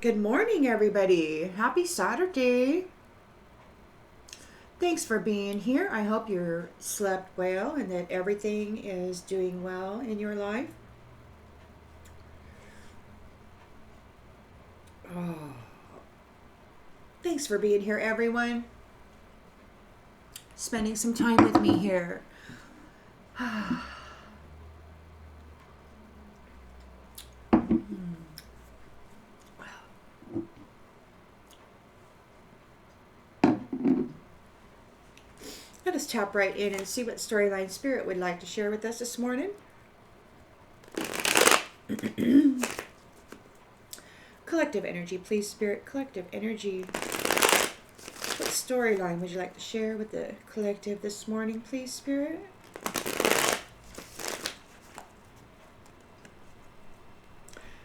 Good morning, everybody. Happy Saturday. Thanks for being here. I hope you slept well and that everything is doing well in your life. Oh, thanks for being here, everyone. Spending some time with me here. Let us tap right in and see what storyline spirit would like to share with us this morning. Collective energy, please, spirit. Collective energy. What storyline would you like to share with the collective this morning, please, spirit?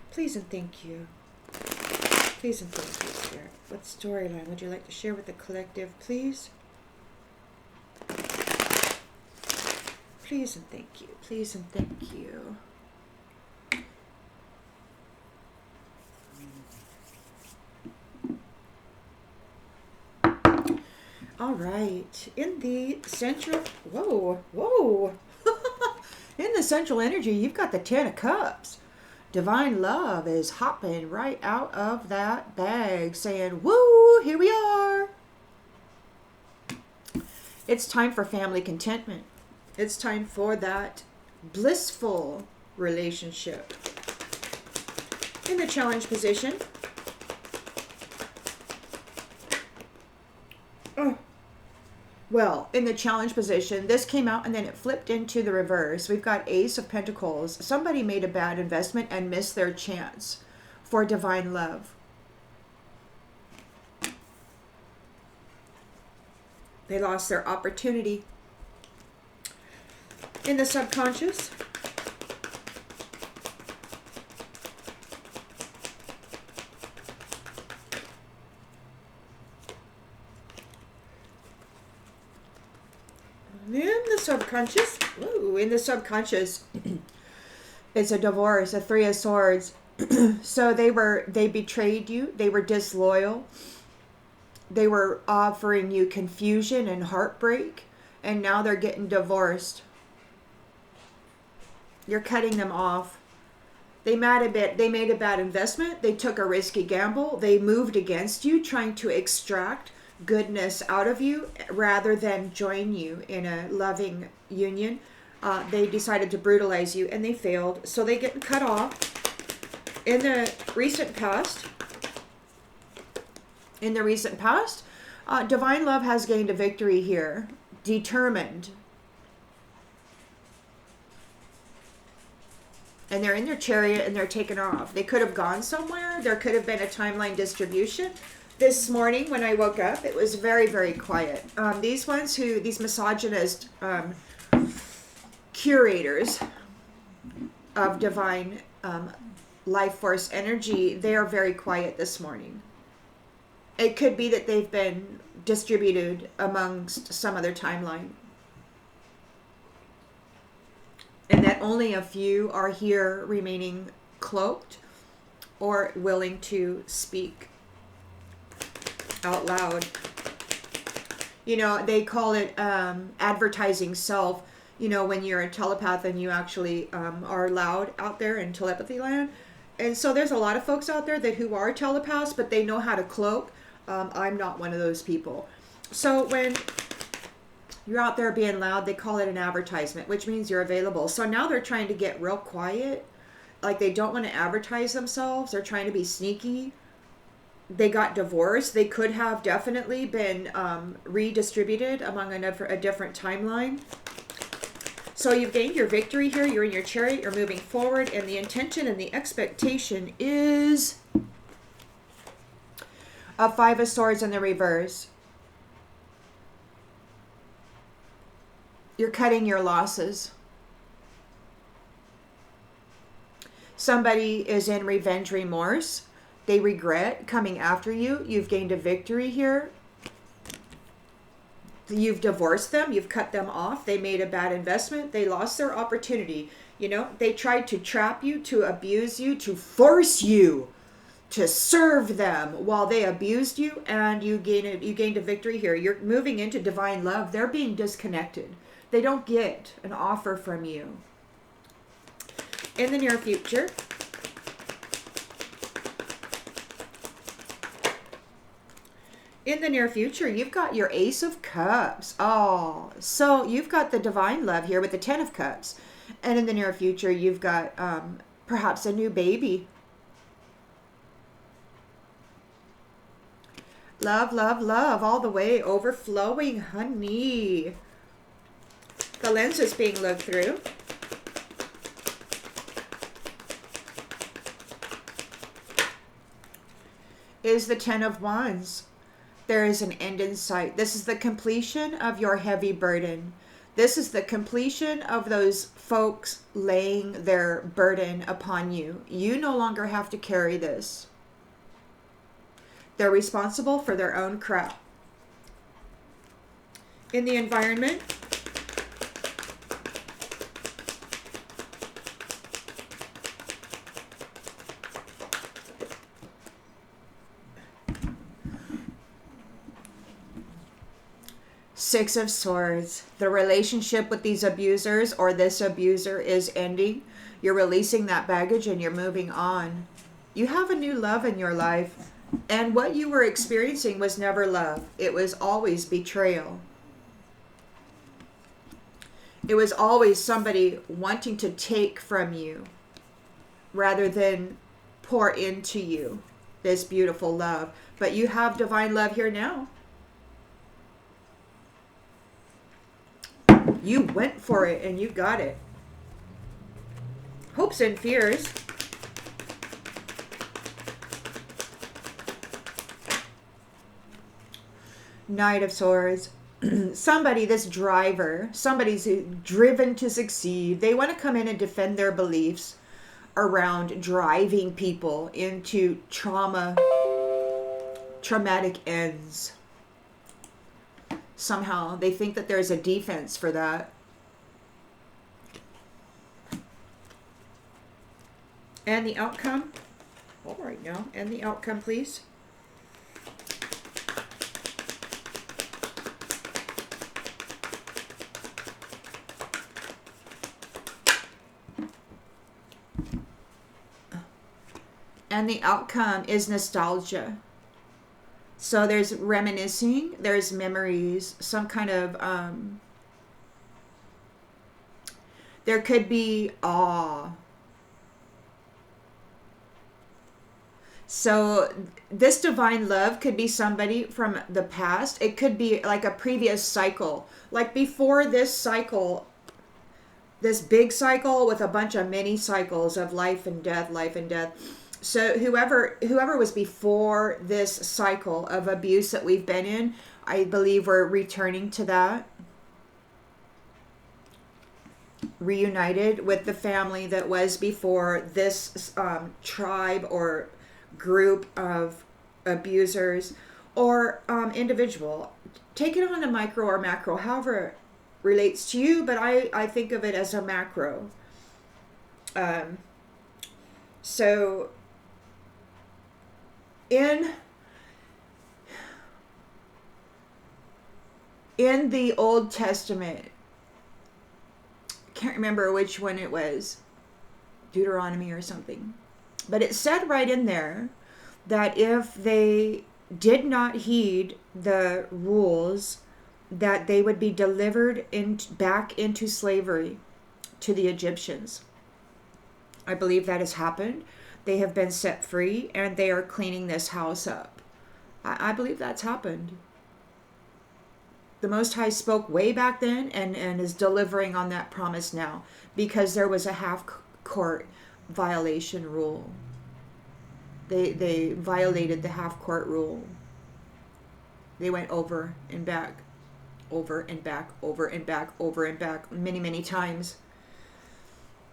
Please and thank you. Please and thank you, spirit. What storyline would you like to share with the collective, please? Please and thank you. Please and thank you. All right. In the central, whoa. In the central energy, you've got the Ten of Cups. Divine love is hopping right out of that bag saying, woo, here we are. It's time for family contentment. It's time for that blissful relationship. In the challenge position, in the challenge position, this came out and then it flipped into the reverse. We've got Ace of Pentacles. Somebody made a bad investment and missed their chance for divine love. They lost their opportunity. In the subconscious, in the subconscious, it's a divorce, a Three of Swords. So they betrayed you. They were disloyal. They were offering you confusion and heartbreak, and now they're getting divorced. You're cutting them off. They made a bad investment. They took a risky gamble. They moved against you, trying to extract goodness out of you rather than join you in a loving union. They decided to brutalize you and they failed. So they get cut off. In the recent past, divine love has gained a victory here. Determined. And they're in their chariot and they're taken off. They could have gone somewhere. There could have been a timeline distribution. This morning when I woke up, it was very, very quiet. These misogynist curators of divine life force energy, they are very quiet this morning. It could be that they've been distributed amongst some other timeline. And that only a few are here remaining cloaked or willing to speak out loud. You know, they call it advertising self, you know, when you're a telepath and you actually are loud out there in telepathy land. And so there's a lot of folks out there who are telepaths, but they know how to cloak. I'm not one of those people. So when you're out there being loud, they call it an advertisement, which means you're available. So now they're trying to get real quiet. Like they don't want to advertise themselves. They're trying to be sneaky. They got divorced. They could have definitely been redistributed among a different timeline. So you've gained your victory here. You're in your chariot. You're moving forward. And the intention and the expectation is a Five of Swords in the reverse. You're cutting your losses. Somebody is in revenge remorse. They regret coming after you. You've gained a victory here. You've divorced them. You've cut them off. They made a bad investment. They lost their opportunity. You know, they tried to trap you, to abuse you, to force you to serve them while they abused you, and you gained a victory here. You're moving into divine love. They're being disconnected. They don't get an offer from you. In the near future, you've got your Ace of Cups. Oh, so you've got the divine love here with the Ten of Cups. And in the near future, you've got perhaps a new baby. Love, love, love, all the way, overflowing, honey. The lens is being looked through. Is the Ten of Wands. There is an end in sight. This is the completion of your heavy burden. This is the completion of those folks laying their burden upon you. You no longer have to carry this. They're responsible for their own crap. In the environment, Six of Swords. The relationship with these abusers or this abuser is ending. You're releasing that baggage and you're moving on. You have a new love in your life. And what you were experiencing was never love. It was always betrayal. It was always somebody wanting to take from you rather than pour into you this beautiful love. But you have divine love here now. You went for it and you got it. Hopes and fears. Knight of Swords. Somebody, this driver, somebody's driven to succeed. They want to come in and defend their beliefs around driving people into traumatic ends. Somehow they think that there's a defense for that. And the outcome. All right now. And the outcome, please. And the outcome is nostalgia. So there's reminiscing, there's memories, some kind of, there could be awe. So this divine love could be somebody from the past. It could be like a previous cycle. Like before this cycle, this big cycle with a bunch of mini cycles of life and death, life and death. So whoever was before this cycle of abuse that we've been in, I believe we're returning to that. Reunited with the family that was before this tribe or group of abusers or individual. Take it on a micro or macro, however it relates to you, but I think of it as a macro. So in the Old Testament, I can't remember which one it was, Deuteronomy or something, but it said right in there that if they did not heed the rules, that they would be delivered back into slavery to the Egyptians. I believe that has happened. They have been set free and they are cleaning this house up. I believe that's happened. The Most High spoke way back then and is delivering on that promise now, because there was a half-court violation rule. They violated the half-court rule. They went over and back, over and back, over and back, over and back, many, many times.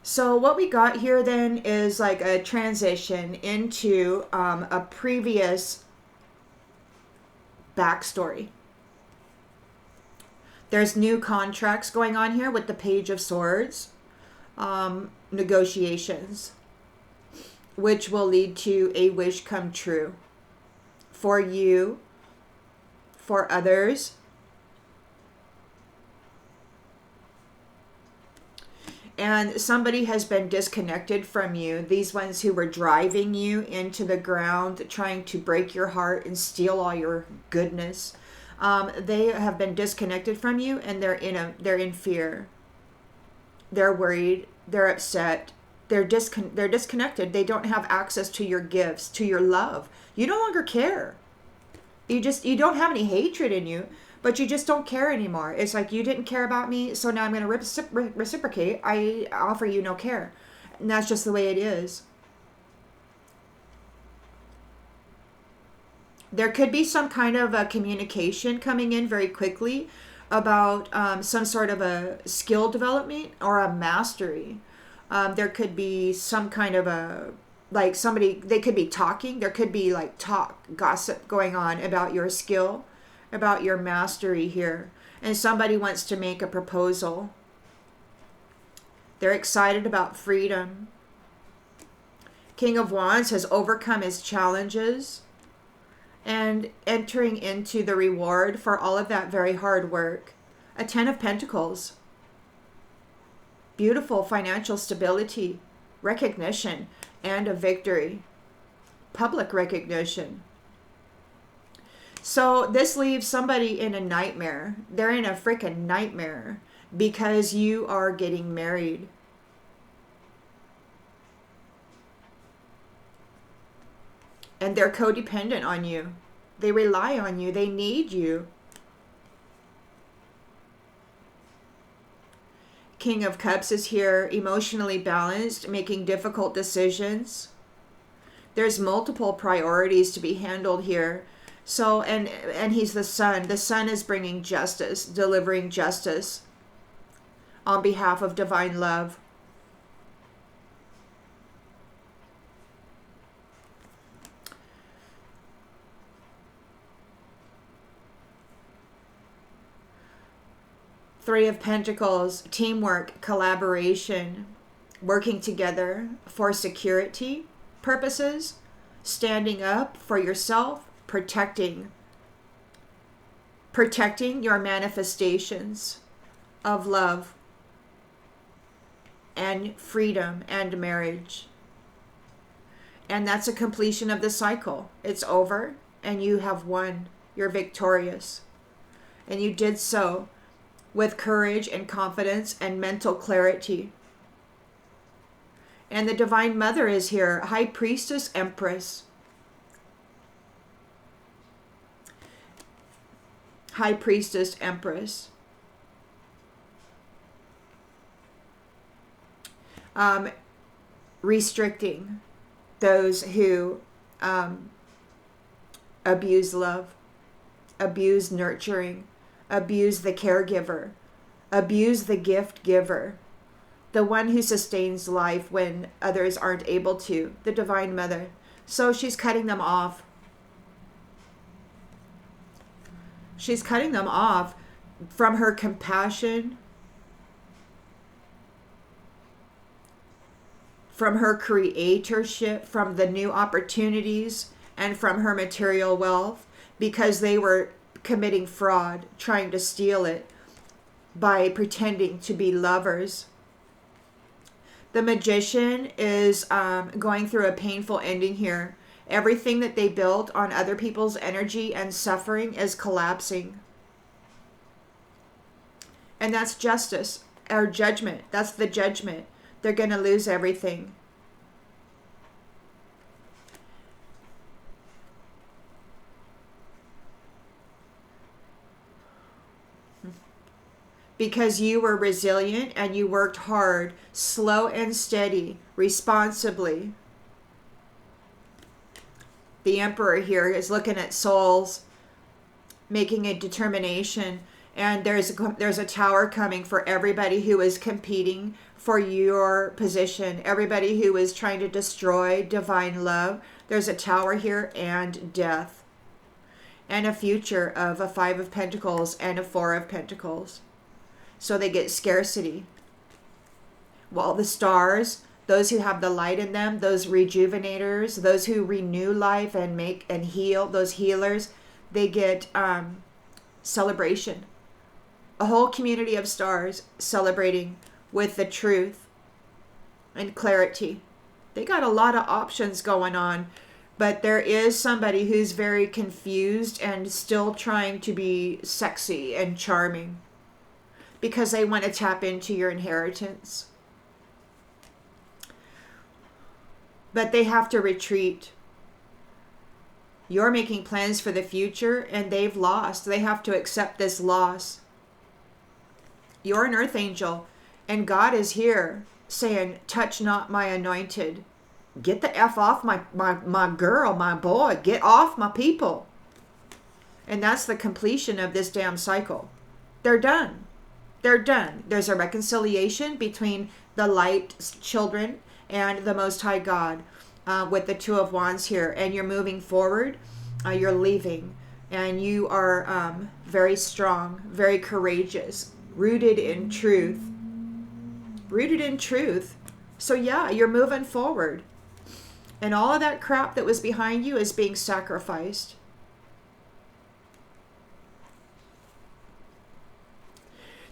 So what we got here then is like a transition into a previous backstory. There's new contracts going on here with the Page of Swords. Negotiations. which will lead to a wish come true for you, for others. And somebody has been disconnected from you. These ones who were driving you into the ground, trying to break your heart and steal all your goodness. They have been disconnected from you, and they're in fear. They're worried. They're upset. They're disconnected. They don't have access to your gifts, to your love. You no longer care. You don't have any hatred in you, but you just don't care anymore. It's like, you didn't care about me, so now I'm going to reciprocate. I offer you no care. And that's just the way it is. There could be some kind of a communication coming in very quickly about some sort of a skill development or a mastery. There could be some kind of a, like somebody, they could be talking. There could be like gossip going on about your skill, about your mastery here. And somebody wants to make a proposal. They're excited about freedom. King of Wands has overcome his challenges and entering into the reward for all of that very hard work. A 10 of Pentacles. Beautiful financial stability, recognition, and a victory. Public recognition. So this leaves somebody in a nightmare. They're in a freaking nightmare because you are getting married. And they're codependent on you. They rely on you. They need you. King of Cups is here, emotionally balanced, making difficult decisions. There's multiple priorities to be handled here. So, and he's the Sun. The Sun is bringing justice, delivering justice on behalf of divine love. Three of Pentacles, teamwork, collaboration, working together for security purposes, standing up for yourself, protecting your manifestations of love and freedom and marriage. And that's a completion of the cycle. It's over and you have won. You're victorious. And you did so with courage and confidence and mental clarity. And the Divine Mother is here, High Priestess, Empress. High Priestess, Empress. Restricting those who abuse love, abuse nurturing, abuse the caregiver, abuse the gift giver, the one who sustains life when others aren't able to, the Divine Mother. So she's cutting them off. She's cutting them off from her compassion, from her creatorship, from the new opportunities, and from her material wealth, because they were committing fraud, trying to steal it by pretending to be lovers. The Magician is going through a painful ending here. Everything that they built on other people's energy and suffering is collapsing. And that's justice, or judgment. That's the judgment. They're going to lose everything. Because you were resilient and you worked hard, slow and steady, responsibly. The Emperor here is looking at souls, making a determination, and there's a tower coming for everybody who is competing for your position, everybody who is trying to destroy divine love. There's a tower here, and death, and a future of a 5 of Pentacles and a 4 of Pentacles. So they get scarcity. While the stars those who have the light in them, those rejuvenators, those who renew life and make and heal, those healers, they get celebration. A whole community of stars celebrating with the truth and clarity. They got a lot of options going on, but there is somebody who's very confused and still trying to be sexy and charming because they want to tap into your inheritance. But they have to retreat. You're making plans for the future and they've lost. They have to accept this loss. You're an earth angel and God is here saying, touch not my anointed. Get the F off my girl, my boy. Get off my people. And that's the completion of this damn cycle. They're done. They're done. There's a reconciliation between the light children and the Most High God with the Two of Wands here. And you're moving forward. You're leaving. And you are very strong, very courageous, rooted in truth. Rooted in truth. So yeah, you're moving forward. And all of that crap that was behind you is being sacrificed.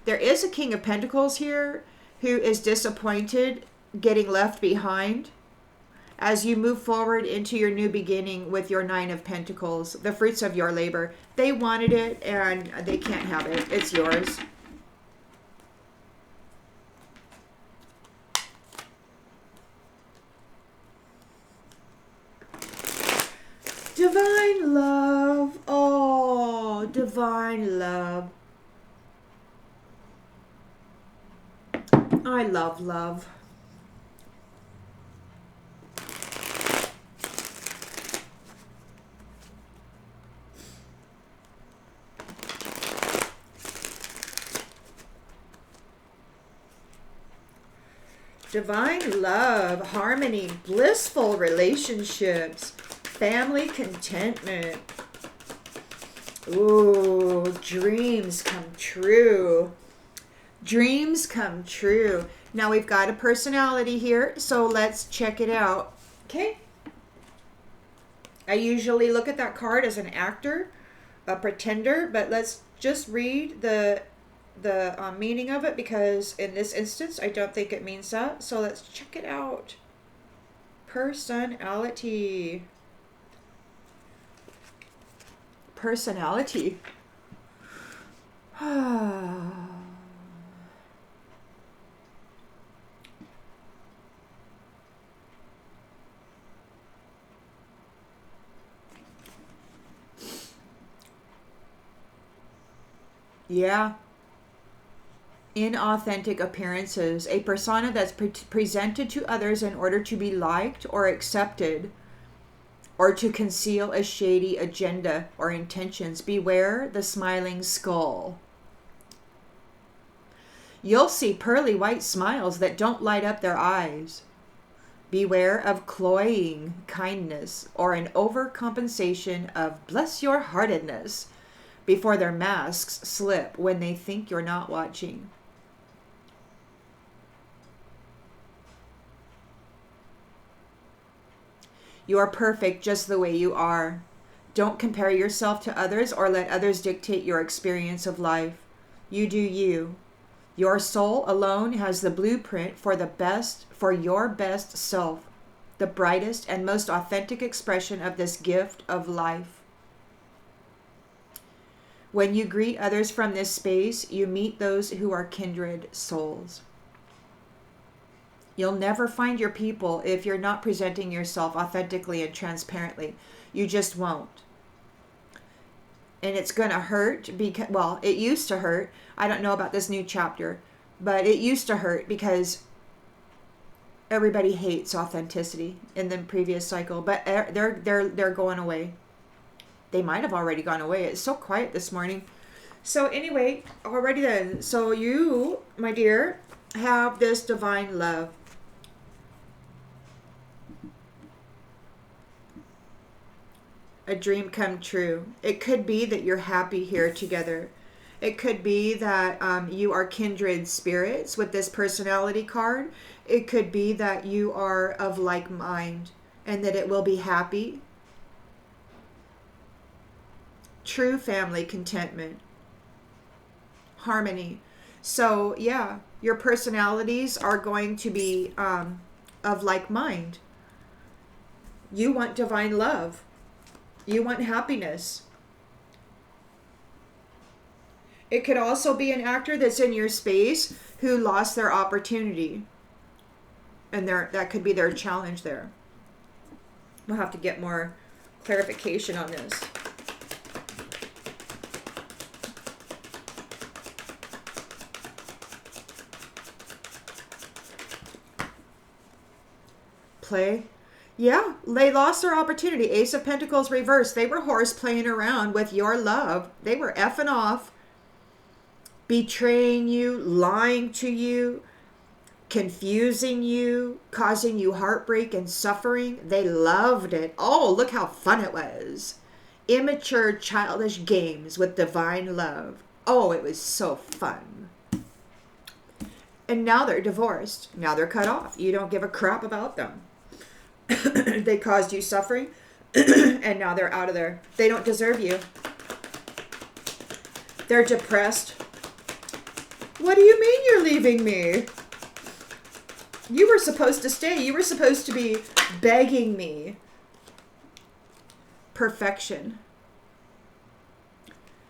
There is a King of Pentacles here who is disappointed getting left behind as you move forward into your new beginning with your Nine of Pentacles, the fruits of your labor. They wanted it and they can't have it. It's yours. Divine love. Oh, divine love. I love love. Divine love, harmony, blissful relationships, family contentment. Ooh, dreams come true. Dreams come true. Now we've got a personality here, so let's check it out. Okay. I usually look at that card as an actor, a pretender, but let's just read the meaning of it, because in this instance I don't think it means that. So let's check it out. Personality. Personality. Yeah. Inauthentic appearances. A persona that's presented to others in order to be liked or accepted, or to conceal a shady agenda or intentions. Beware the smiling skull. You'll see pearly white smiles that don't light up their eyes. Beware of cloying kindness or an overcompensation of bless your heartedness before their masks slip when they think you're not watching. You are perfect just the way you are. Don't compare yourself to others or let others dictate your experience of life. You do you. Your soul alone has the blueprint for your best self, the brightest and most authentic expression of this gift of life. When you greet others from this space, you meet those who are kindred souls. You'll never find your people if you're not presenting yourself authentically and transparently. You just won't. And it's going to hurt because, well, it used to hurt. I don't know about this new chapter, but it used to hurt because everybody hates authenticity in the previous cycle, but they're going away. They might have already gone away. It's so quiet this morning. So anyway, already then. So you, my dear, have this divine love. A dream come true. It could be that you're happy here together. It could be that you are kindred spirits with this personality card. It could be that you are of like mind and that it will be happy. True family contentment. Harmony. So yeah, your personalities are going to be of like mind. You want divine love. You want happiness. It could also be an actor that's in your space who lost their opportunity. And that could be their challenge there. We'll have to get more clarification on this. Play. Yeah, they lost their opportunity. Ace of Pentacles reversed. They were horse playing around with your love. They were effing off, betraying you, lying to you, confusing you, causing you heartbreak and suffering. They loved it. Oh, look how fun it was. Immature, childish games with divine love. Oh, it was so fun. And now they're divorced. Now they're cut off. You don't give a crap about them. They caused you suffering, and now they're out of there. They don't deserve you. They're depressed. What do you mean you're leaving me? You were supposed to stay. You were supposed to be begging me. Perfection.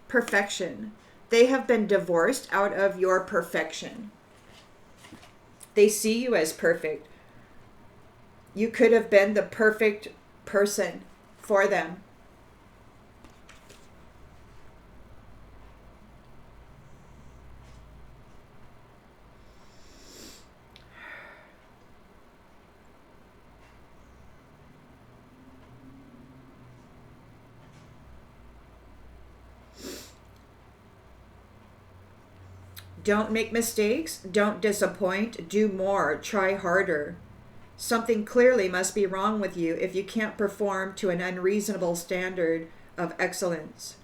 Perfection. They have been divorced out of your perfection. They see you as perfect. You could have been the perfect person for them. Don't make mistakes. Don't disappoint. Do more. Try harder. Something clearly must be wrong with you if you can't perform to an unreasonable standard of excellence.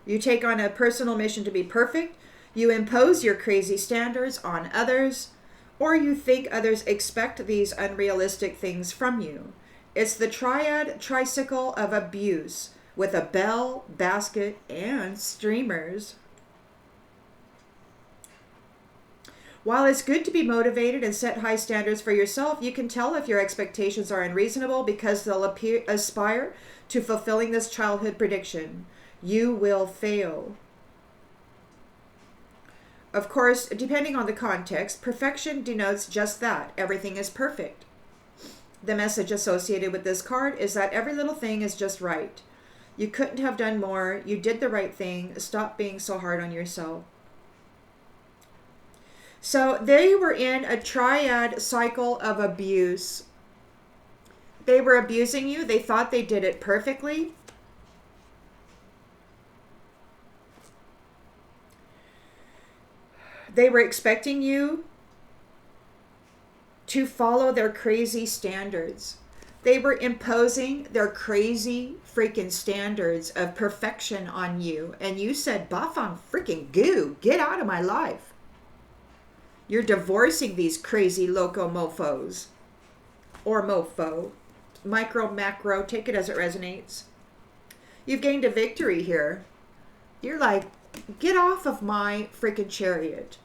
You take on a personal mission to be perfect. You impose your crazy standards on others, or you think others expect these unrealistic things from you. It's the tricycle of abuse with a bell, basket, and streamers. While it's good to be motivated and set high standards for yourself, you can tell if your expectations are unreasonable because they'll aspire to fulfilling this childhood prediction. You will fail. Of course, depending on the context, perfection denotes just that. Everything is perfect. The message associated with this card is that every little thing is just right. You couldn't have done more. You did the right thing. Stop being so hard on yourself. So they were in a triad cycle of abuse. They were abusing you. They thought they did it perfectly. They were expecting you to follow their crazy standards. They were imposing their crazy freaking standards of perfection on you. And you said, buff on freaking goo. Get out of my life. You're divorcing these crazy loco mofos. Or mofo. Micro, macro, take it as it resonates. You've gained a victory here. You're like, get off of my freaking chariot.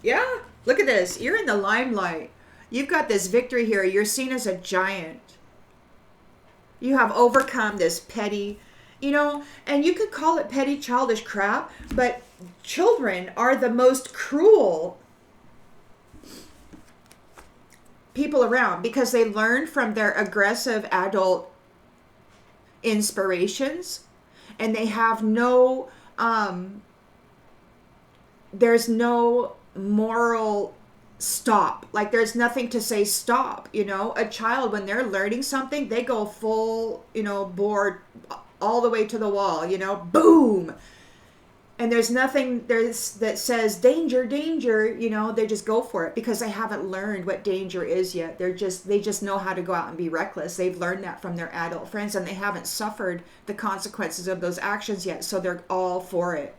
Yeah, look at this. You're in the limelight. You've got this victory here. You're seen as a giant. You have overcome this petty, and you could call it petty childish crap, but children are the most cruel people around because they learn from their aggressive adult inspirations, and they have no, there's no moral stop. Like there's nothing to say stop. A child, when they're learning something, they go full, board all the way to the wall, boom. And there's nothing that says danger, danger, you know, they just go for it because they haven't learned what danger is yet. They just know how to go out and be reckless. They've learned that from their adult friends, and they haven't suffered the consequences of those actions yet, so they're all for it.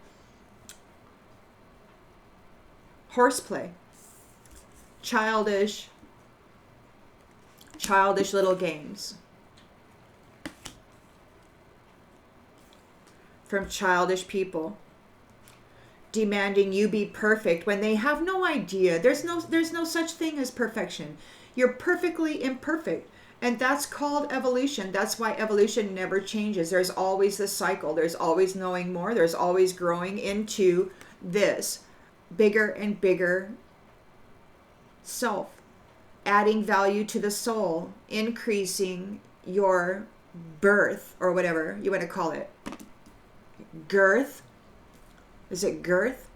Horseplay. Childish little games. From childish people. Demanding you be perfect when they have no idea. There's no such thing as perfection. You're perfectly imperfect. And that's called evolution. That's why evolution never changes. There's always this cycle. There's always knowing more. There's always growing into this bigger and bigger self. Adding value to the soul. Increasing your birth, or whatever you want to call it. Girth. Is it girth?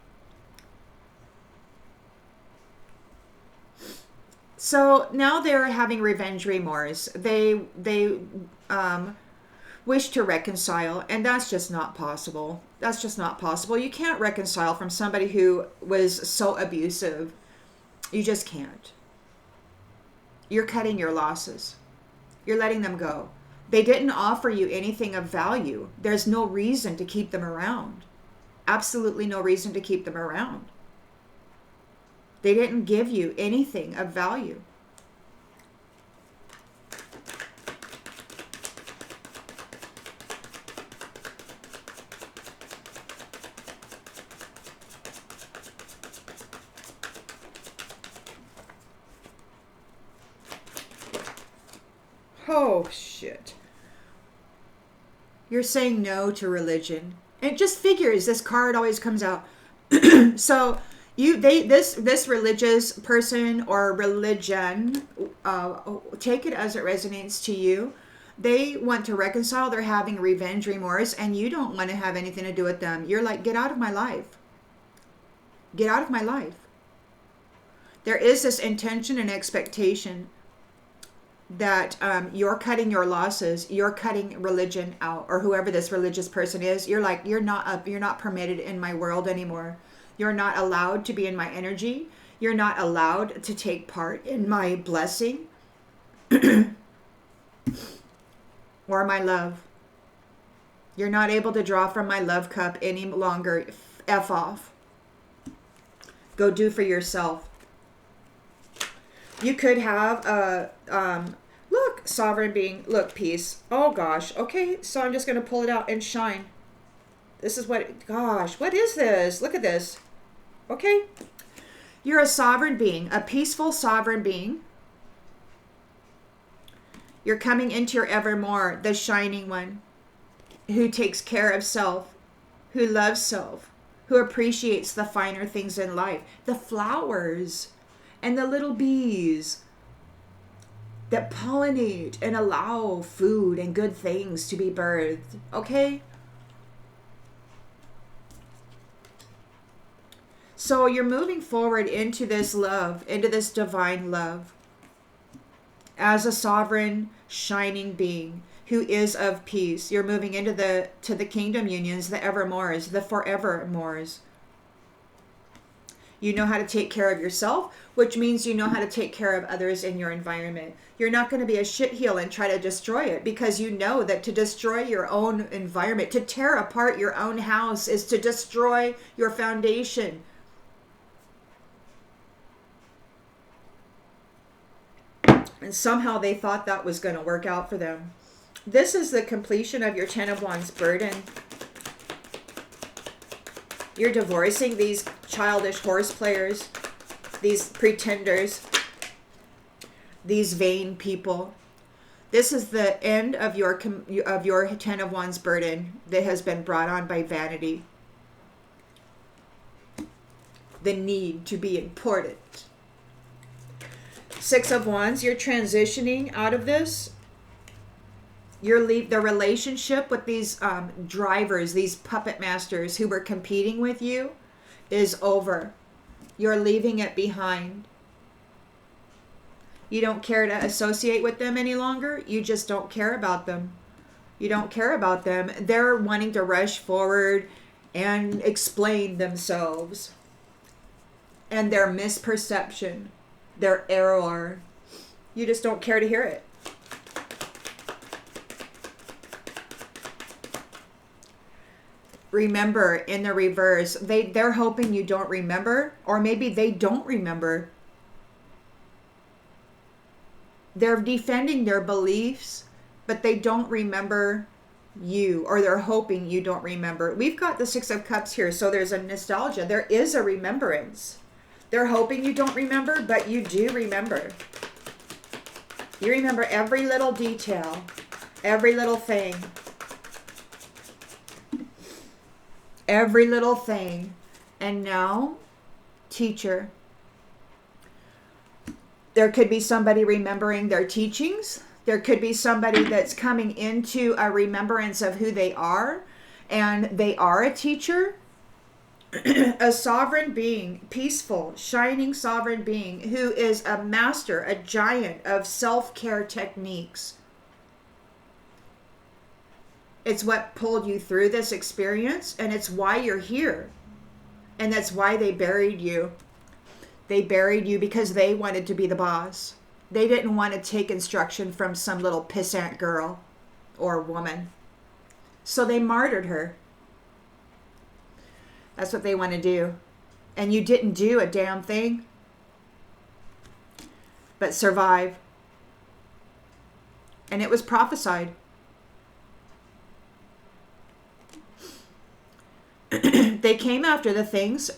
So now they're having revenge remorse. They wish to reconcile, and that's just not possible. That's just not possible. You can't reconcile from somebody who was so abusive. You just can't. You're cutting your losses. You're letting them go. They didn't offer you anything of value. There's no reason to keep them around. Absolutely no reason to keep them around. They didn't give you anything of value. Oh, shit. You're saying no to religion. And it just figures this card always comes out. So this religious person or religion, take it as it resonates to you. They want to reconcile. They're having revenge remorse, and you don't want to have anything to do with them. You're like, get out of my life. Get out of my life. There is this intention and expectation that you're cutting your losses, you're cutting religion out, or whoever this religious person is. You're like, you're not permitted in my world anymore. You're not allowed to be in my energy. You're not allowed to take part in my blessing or my love. You're not able to draw from my love cup any longer. F off. Go do for yourself. You could have a, look, sovereign being, look, peace. Oh, gosh. Okay, so I'm just going to pull it out and shine. This is what, gosh, what is this? Look at this. Okay. You're a sovereign being, a peaceful sovereign being. You're coming into your evermore, the shining one, who takes care of self, who loves self, who appreciates the finer things in life, the flowers and the little bees that pollinate and allow food and good things to be birthed. Okay? So you're moving forward into this love, into this divine love, as a sovereign, shining being who is of peace. You're moving into the kingdom unions, the evermores, the forevermores. You know how to take care of yourself, which means you know how to take care of others in your environment. You're not going to be a shitheel and try to destroy it, because you know that to destroy your own environment, to tear apart your own house, is to destroy your foundation. And somehow they thought that was going to work out for them. This is the completion of your Ten of Wands burden. You're divorcing these childish horse players, these pretenders, these vain people. This is the end of your Ten of Wands burden that has been brought on by vanity. The need to be important. Six of Wands, you're transitioning out of this. The relationship with these drivers, these puppet masters who were competing with you, is over. You're leaving it behind. You don't care to associate with them any longer. You just don't care about them. You don't care about them. They're wanting to rush forward and explain themselves and their misperception, their error. You just don't care to hear it. Remember, in the reverse, they're hoping you don't remember, or maybe they don't remember. They're defending their beliefs, but they don't remember you, or they're hoping you don't remember. We've got the Six of Cups here, so there's a nostalgia. There is a remembrance. They're hoping you don't remember, but you do remember. You remember every little detail, every little thing. Every little thing. And now, teacher. There could be somebody remembering their teachings. There could be somebody that's coming into a remembrance of who they are, and they are a teacher. A sovereign being, peaceful, shining sovereign being, who is a master, a giant of self-care techniques. It's what pulled you through this experience, and it's why you're here. And that's why they buried you. They buried you because they wanted to be the boss. They didn't want to take instruction from some little pissant girl or woman. So they martyred her. That's what they want to do. And you didn't do a damn thing but survive. And it was prophesied. They came after the things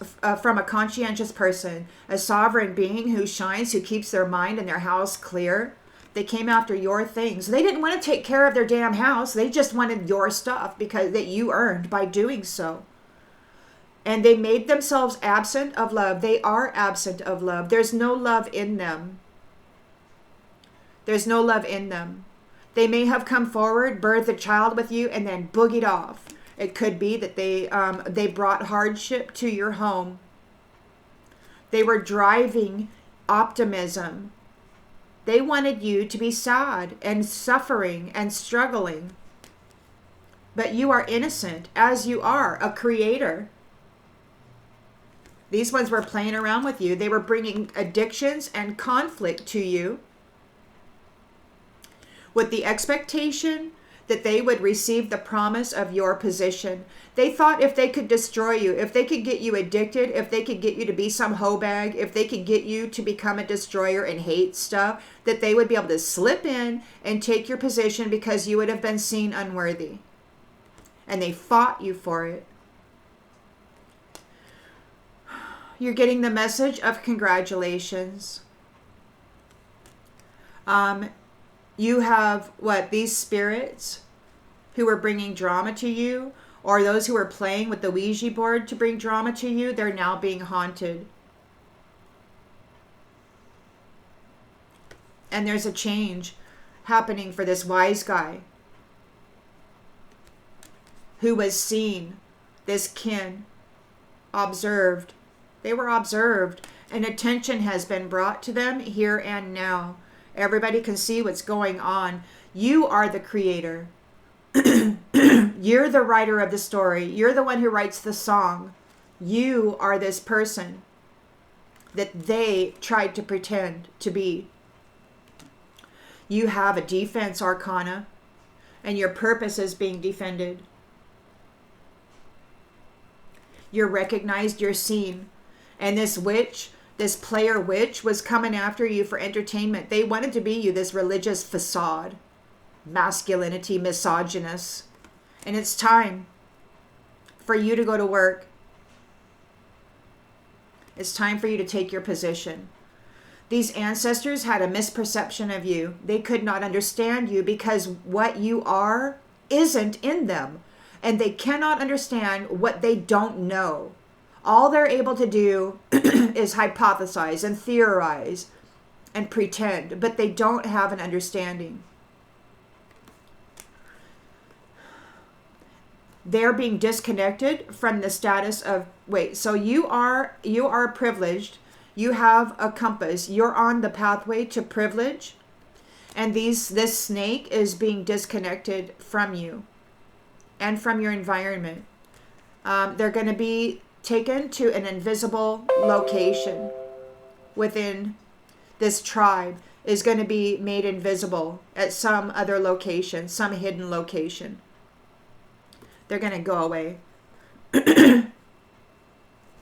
from a conscientious person, a sovereign being who shines, who keeps their mind and their house clear. They came after your things. They didn't want to take care of their damn house. They just wanted your stuff because that you earned by doing so. And they made themselves absent of love. They are absent of love. There's no love in them. There's no love in them. They may have come forward, birthed a child with you, and then boogied off. It could be that they brought hardship to your home. They were driving optimism. They wanted you to be sad and suffering and struggling. But you are innocent, as you are, a creator. These ones were playing around with you. They were bringing addictions and conflict to you with the expectation that they would receive the promise of your position. They thought if they could destroy you, if they could get you addicted, if they could get you to be some hoe bag, if they could get you to become a destroyer and hate stuff, that they would be able to slip in and take your position because you would have been seen unworthy. And they fought you for it. You're getting the message of congratulations. You have, these spirits who were bringing drama to you, or those who were playing with the Ouija board to bring drama to you, they're now being haunted. And there's a change happening for this wise guy who was seen, this kin, observed. They were observed, and attention has been brought to them here and now. Everybody can see what's going on. You are the creator. You're the writer of the story. You're the one who writes the song. You are this person that they tried to pretend to be. You have a defense arcana, and your purpose is being defended. You're recognized, you're seen. And this witch, this player witch, was coming after you for entertainment. They wanted to be you, this religious facade. Masculinity, misogynist. And it's time for you to go to work. It's time for you to take your position. These ancestors had a misperception of you. They could not understand you because what you are isn't in them. And they cannot understand what they don't know. All they're able to do is hypothesize and theorize and pretend, but they don't have an understanding. They're being disconnected from the status of, so you are privileged. You have a compass. You're on the pathway to privilege. And this snake is being disconnected from you and from your environment. They're going to be taken to an invisible location within this tribe, is going to be made invisible at some other location, some hidden location. They're going to go away. They're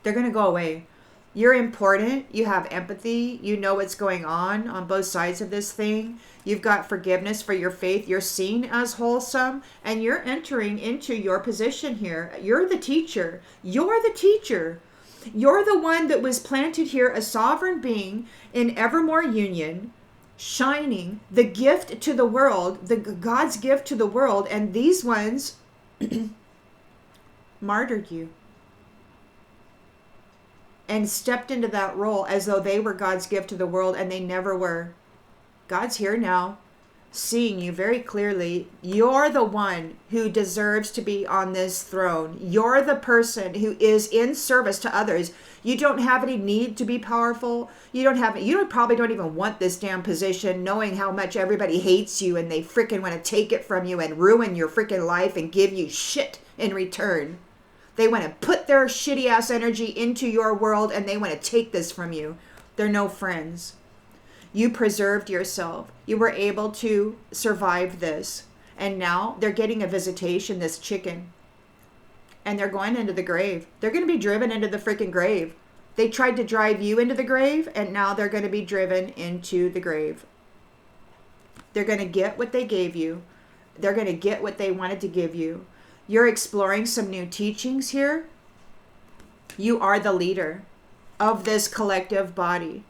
going to go away. You're important. You have empathy. You know what's going on both sides of this thing. You've got forgiveness for your faith. You're seen as wholesome. And you're entering into your position here. You're the teacher. You're the teacher. You're the one that was planted here, a sovereign being in evermore union, shining the gift to the world, the God's gift to the world. And these ones martyred you and stepped into that role as though they were God's gift to the world, and they never were. God's here now, seeing you very clearly. You're the one who deserves to be on this throne. You're the person who is in service to others. You don't have any need to be powerful. You probably don't even want this damn position, knowing how much everybody hates you and they freaking want to take it from you and ruin your freaking life and give you shit in return. They want to put their shitty ass energy into your world, and they want to take this from you. They're no friends. You preserved yourself. You were able to survive this. And now they're getting a visitation, this chicken. And they're going into the grave. They're going to be driven into the freaking grave. They tried to drive you into the grave, and now they're going to be driven into the grave. They're going to get what they gave you. They're going to get what they wanted to give you. You're exploring some new teachings here. You are the leader of this collective body.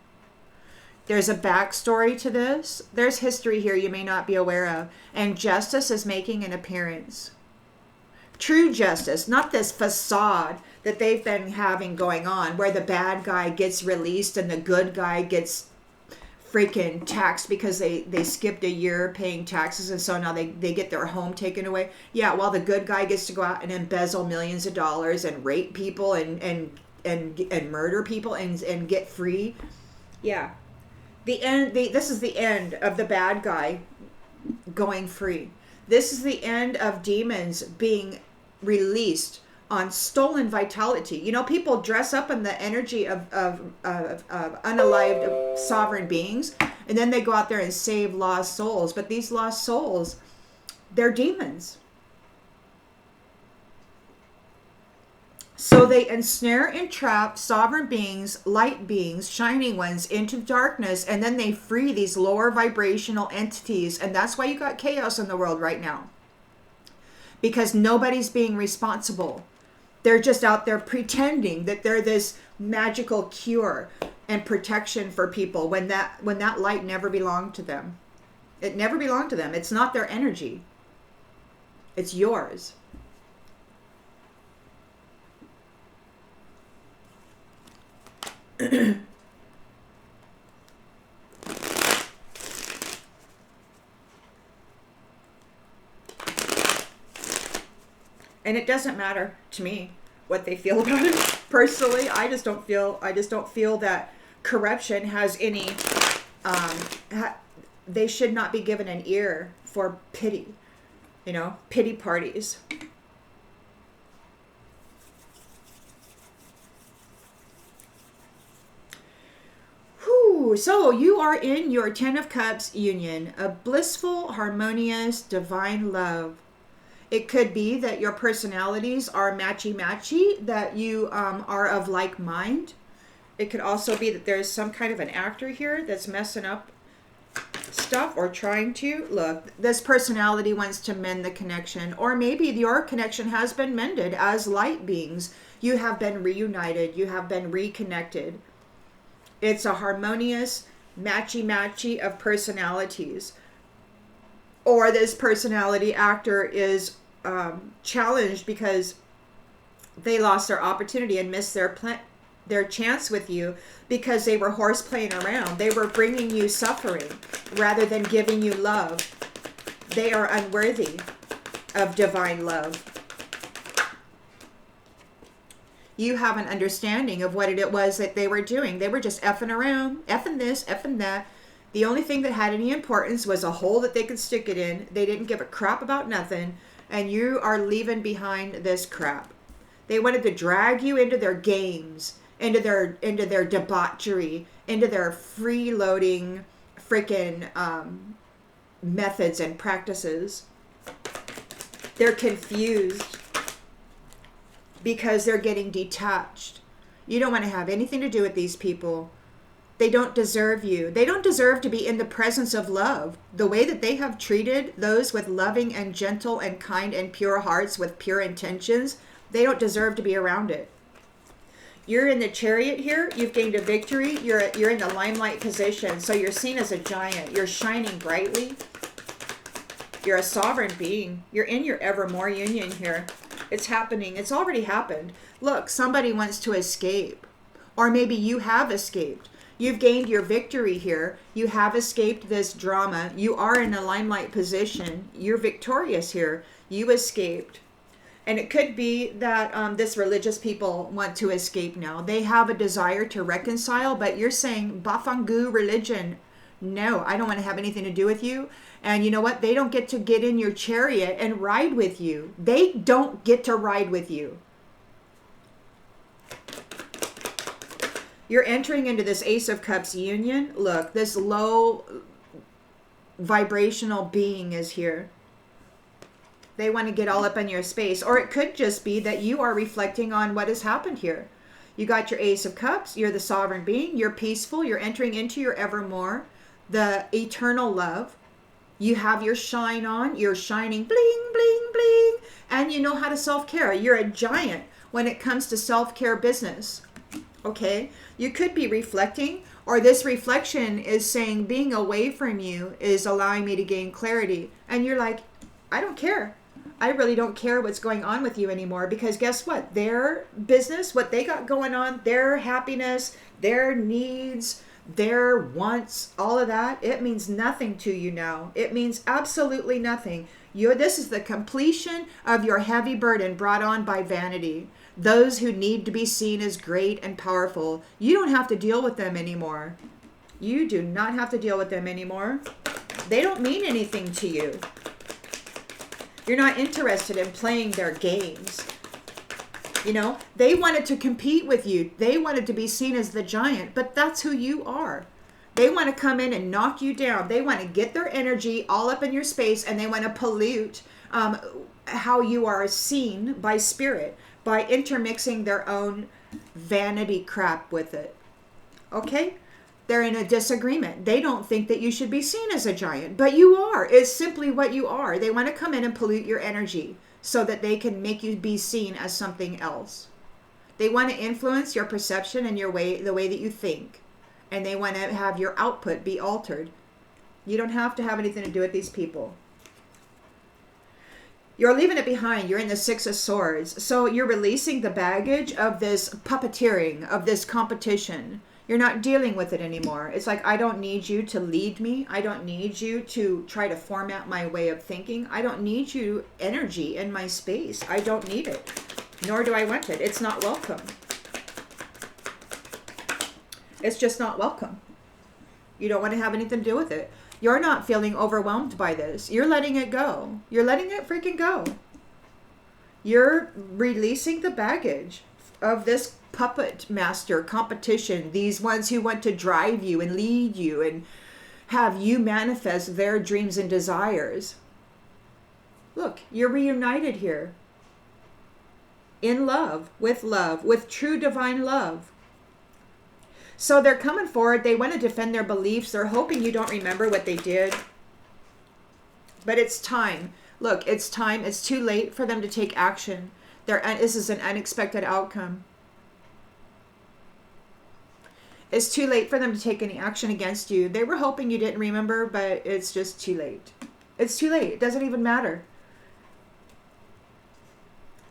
There's a backstory to this. There's history here you may not be aware of. And justice is making an appearance. True justice, not this facade that they've been having going on, where the bad guy gets released and the good guy gets freaking taxed because they skipped a year paying taxes, and so now they get their home taken away. Yeah, while the good guy gets to go out and embezzle millions of dollars and rape people and murder people and get free. Yeah. This is the end of the bad guy going free. This is the end of demons being released on stolen vitality. You know, people dress up in the energy of unalived sovereign beings, and then they go out there and save lost souls. But these lost souls, they're demons. So they ensnare and trap sovereign beings, light beings, shining ones into darkness, and then they free these lower vibrational entities. And that's why you got chaos in the world right now. Because nobody's being responsible. They're just out there pretending that they're this magical cure and protection for people when that light never belonged to them. It never belonged to them. It's not their energy. It's yours. And it doesn't matter to me what they feel about it. Personally, I just don't feel that corruption has any they should not be given an ear for pity. You know, pity parties. So you are in your Ten of Cups union, a blissful, harmonious, divine love. It could be that your personalities are matchy-matchy, that you are of like mind. It could also be that there's some kind of an actor here that's messing up stuff or trying to. Look, this personality wants to mend the connection, or maybe your connection has been mended as light beings. You have been reunited. You have been reconnected. It's a harmonious matchy-matchy of personalities. Or this personality actor is challenged because they lost their opportunity and missed their chance with you because they were horseplaying around. They were bringing you suffering rather than giving you love. They are unworthy of divine love. You have an understanding of what it was that they were doing. They were just effing around, effing this, effing that. The only thing that had any importance was a hole that they could stick it in. They didn't give a crap about nothing. And you are leaving behind this crap. They wanted to drag you into their games, into their debauchery, into their freeloading freaking methods and practices. They're confused because they're getting detached. You don't want to have anything to do with these people. They don't deserve you. They don't deserve to be in the presence of love. The way that they have treated those with loving and gentle and kind and pure hearts with pure intentions, they don't deserve to be around it. You're in the Chariot here. You've gained a victory. You're in the limelight position. So you're seen as a giant. You're shining brightly. You're a sovereign being. You're in your evermore union here. It's happening. It's already happened. Look, somebody wants to escape. Or maybe you have escaped. You've gained your victory here. You have escaped this drama. You are in a limelight position. You're victorious here. You escaped. And it could be that this religious people want to escape now. They have a desire to reconcile, but you're saying, Bafangu religion, no, I don't want to have anything to do with you. And you know what? They don't get to get in your chariot and ride with you. They don't get to ride with you. You're entering into this Ace of Cups union. Look, this low vibrational being is here. They want to get all up in your space. Or it could just be that you are reflecting on what has happened here. You got your Ace of Cups. You're the sovereign being. You're peaceful. You're entering into your evermore, the eternal love. You have your shine on. You're shining bling, bling, bling. And you know how to self-care. You're a giant when it comes to self-care business. Okay? You could be reflecting, or this reflection is saying being away from you is allowing me to gain clarity. And you're like, I don't care. I really don't care what's going on with you anymore, because guess what? Their business, what they got going on, their happiness, their needs, their wants, all of that, it means nothing to you now. It means absolutely nothing. This is the completion of your heavy burden brought on by vanity. Those who need to be seen as great and powerful, you don't have to deal with them anymore. You do not have to deal with them anymore. They don't mean anything to you. You're not interested in playing their games. You know, they wanted to compete with you. They wanted to be seen as the giant, but that's who you are. They want to come in and knock you down. They want to get their energy all up in your space, and they want to pollute how you are seen by spirit, by intermixing their own vanity crap with it. Okay? They're in a disagreement. They don't think that you should be seen as a giant, but you are. It's simply what you are. They want to come in and pollute your energy so that they can make you be seen as something else. They want to influence your perception and the way that you think. And they want to have your output be altered. You don't have to have anything to do with these people. You're leaving it behind. You're in the Six of Swords. So you're releasing the baggage of this puppeteering, of this competition. You're not dealing with it anymore. It's like, I don't need you to lead me. I don't need you to try to format my way of thinking. I don't need you energy in my space. I don't need it. Nor do I want it. It's not welcome. It's just not welcome. You don't want to have anything to do with it. You're not feeling overwhelmed by this. You're letting it go. You're letting it freaking go. You're releasing the baggage of this puppet master competition. These ones who want to drive you and lead you and have you manifest their dreams and desires. Look, you're reunited here. In love, with true divine love. So they're coming forward. They want to defend their beliefs. They're hoping you don't remember what they did. But it's time. Look, it's time. It's too late for them to take action. This is an unexpected outcome. It's too late for them to take any action against you. They were hoping you didn't remember, but it's just too late. It's too late. It doesn't even matter.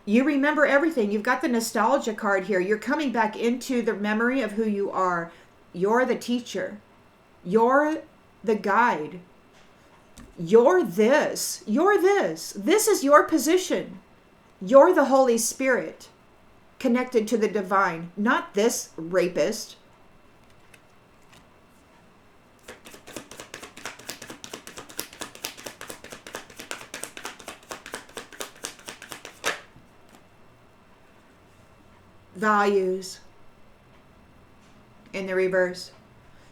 You remember everything. You've got the nostalgia card here. You're coming back into the memory of who you are. You're the teacher. You're the guide. You're this. You're this. This is your position. You're the Holy Spirit connected to the divine, not this rapist. values in the reverse.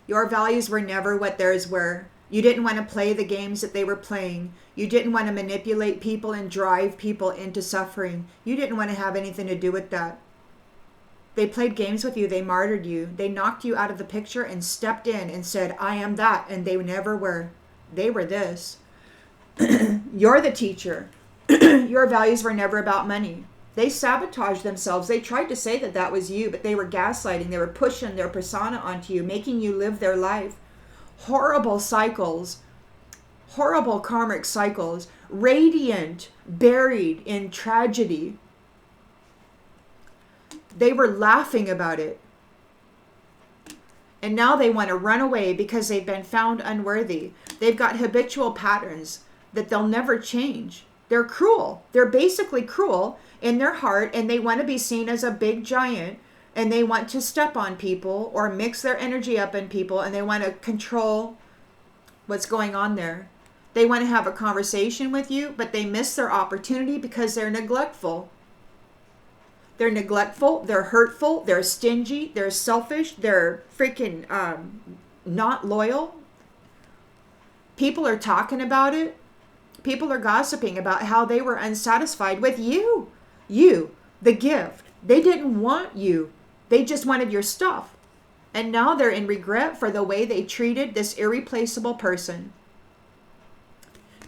Your values were never what theirs were. You didn't want to play the games that they were playing. You didn't want to manipulate people and drive people into suffering. You didn't want to have anything to do with that. They played games with you. They martyred you. They knocked you out of the picture and stepped in and said, I am that. And they never were. They were this. You're the teacher. Your values were never about money. They sabotaged themselves. They tried to say that that was you, but they were gaslighting. They were pushing their persona onto you, making you live their life. Horrible cycles. Horrible karmic cycles. Radiant, buried in tragedy. They were laughing about it. And now they want to run away because they've been found unworthy. They've got habitual patterns that they'll never change. They're cruel. They're basically cruel in their heart, and they want to be seen as a big giant, and they want to step on people or mix their energy up in people, and they want to control what's going on there. They want to have a conversation with you, but they miss their opportunity because they're neglectful. They're neglectful, they're hurtful, they're stingy, they're selfish, they're freaking not loyal. People are talking about it. People are gossiping about how they were unsatisfied with you. You, the gift. They didn't want you. They just wanted your stuff. And now they're in regret for the way they treated this irreplaceable person.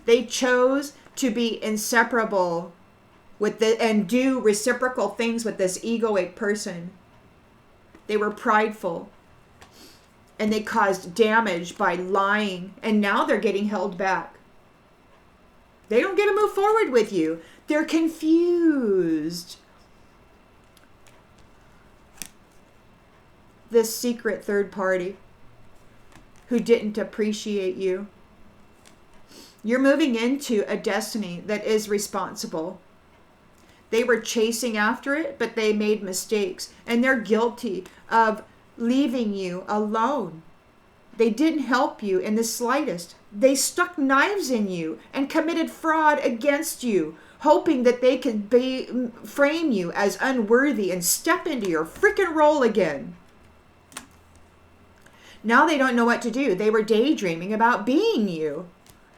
They chose to be inseparable with and do reciprocal things with this egoic person. They were prideful. And they caused damage by lying. And now they're getting held back. They don't get to move forward with you. They're confused. This secret third party who didn't appreciate you. You're moving into a destiny that is responsible. They were chasing after it, but they made mistakes. And they're guilty of leaving you alone. They didn't help you in the slightest. They stuck knives in you and committed fraud against you, hoping that they could frame you as unworthy and step into your freaking role again. Now they don't know what to do. They were daydreaming about being you,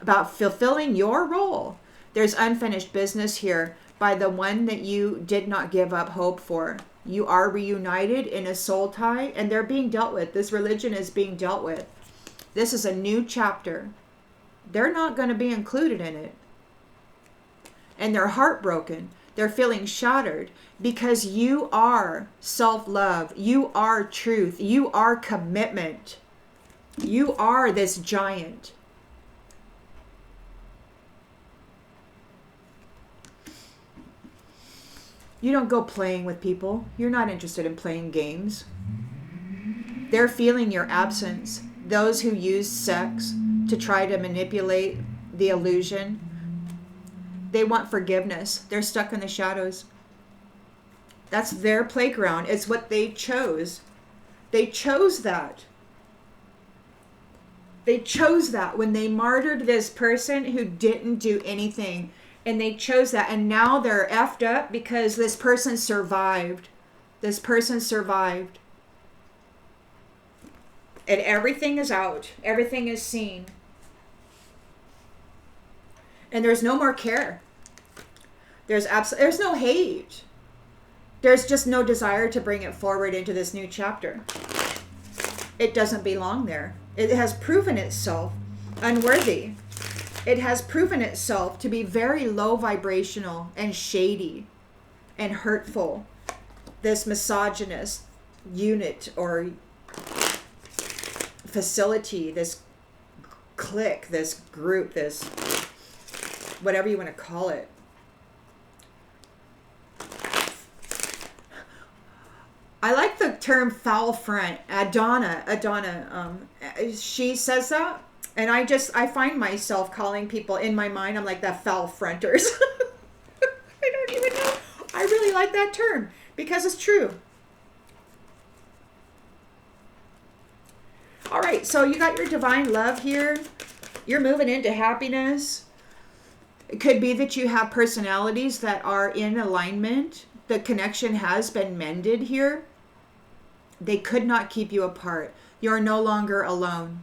about fulfilling your role. There's unfinished business here by the one that you did not give up hope for. You are reunited in a soul tie, and they're being dealt with. This religion is being dealt with. This is a new chapter. They're not going to be included in it. And they're heartbroken. They're feeling shattered because you are self-love. You are truth. You are commitment. You are this giant. You don't go playing with people. You're not interested in playing games. They're feeling your absence. Those who use sex to try to manipulate the illusion, they want forgiveness. They're stuck in the shadows. That's their playground. It's what they chose. They chose that. They chose that when they martyred this person who didn't do anything. And they chose that. And now they're effed up because this person survived. This person survived. And everything is out. Everything is seen. And there's no more care. There's no hate. There's just no desire to bring it forward into this new chapter. It doesn't belong there. It has proven itself unworthy. It has proven itself to be very low vibrational and shady and hurtful. This misogynist unit or facility, this clique, this group, this whatever you want to call it. I like the term foul front. Adana, she says that. And I find myself calling people in my mind, I'm like the foul fronters. I don't even know. I really like that term because it's true. All right, so you got your divine love here. You're moving into happiness. It could be that you have personalities that are in alignment. the connection has been mended here, they could not keep you apart. You're no longer alone.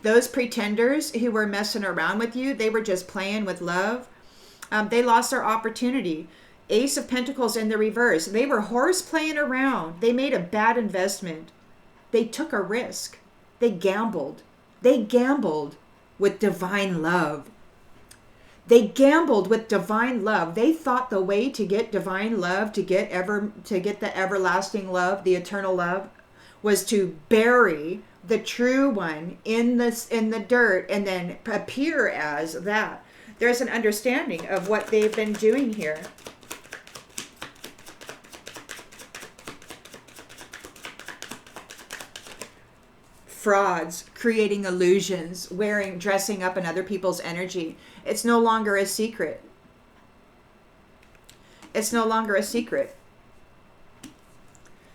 Those pretenders who were messing around with you, they were just playing with love. They lost their opportunity. Ace of Pentacles in the reverse. They were horse playing around. They made a bad investment. They took a risk. They gambled. They gambled with divine love. They gambled with divine love. They thought the way to get divine love, to get the everlasting love, the eternal love, was to bury the true one in the dirt and then appear as that. There's an understanding of what they've been doing here. Frauds, creating illusions, dressing up in other people's energy. It's no longer a secret. It's no longer a secret.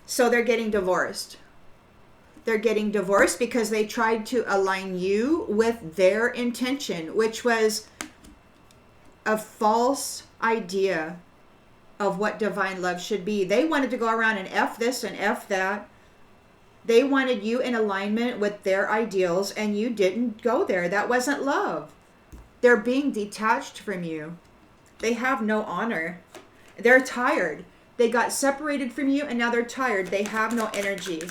So they're getting divorced. They're getting divorced because they tried to align you with their intention, which was a false idea of what divine love should be. They wanted to go around and F this and F that. They wanted you in alignment with their ideals, and you didn't go there. That wasn't love. They're being detached from you. They have no honor. They're tired. They got separated from you, and now they're tired. They have no energy.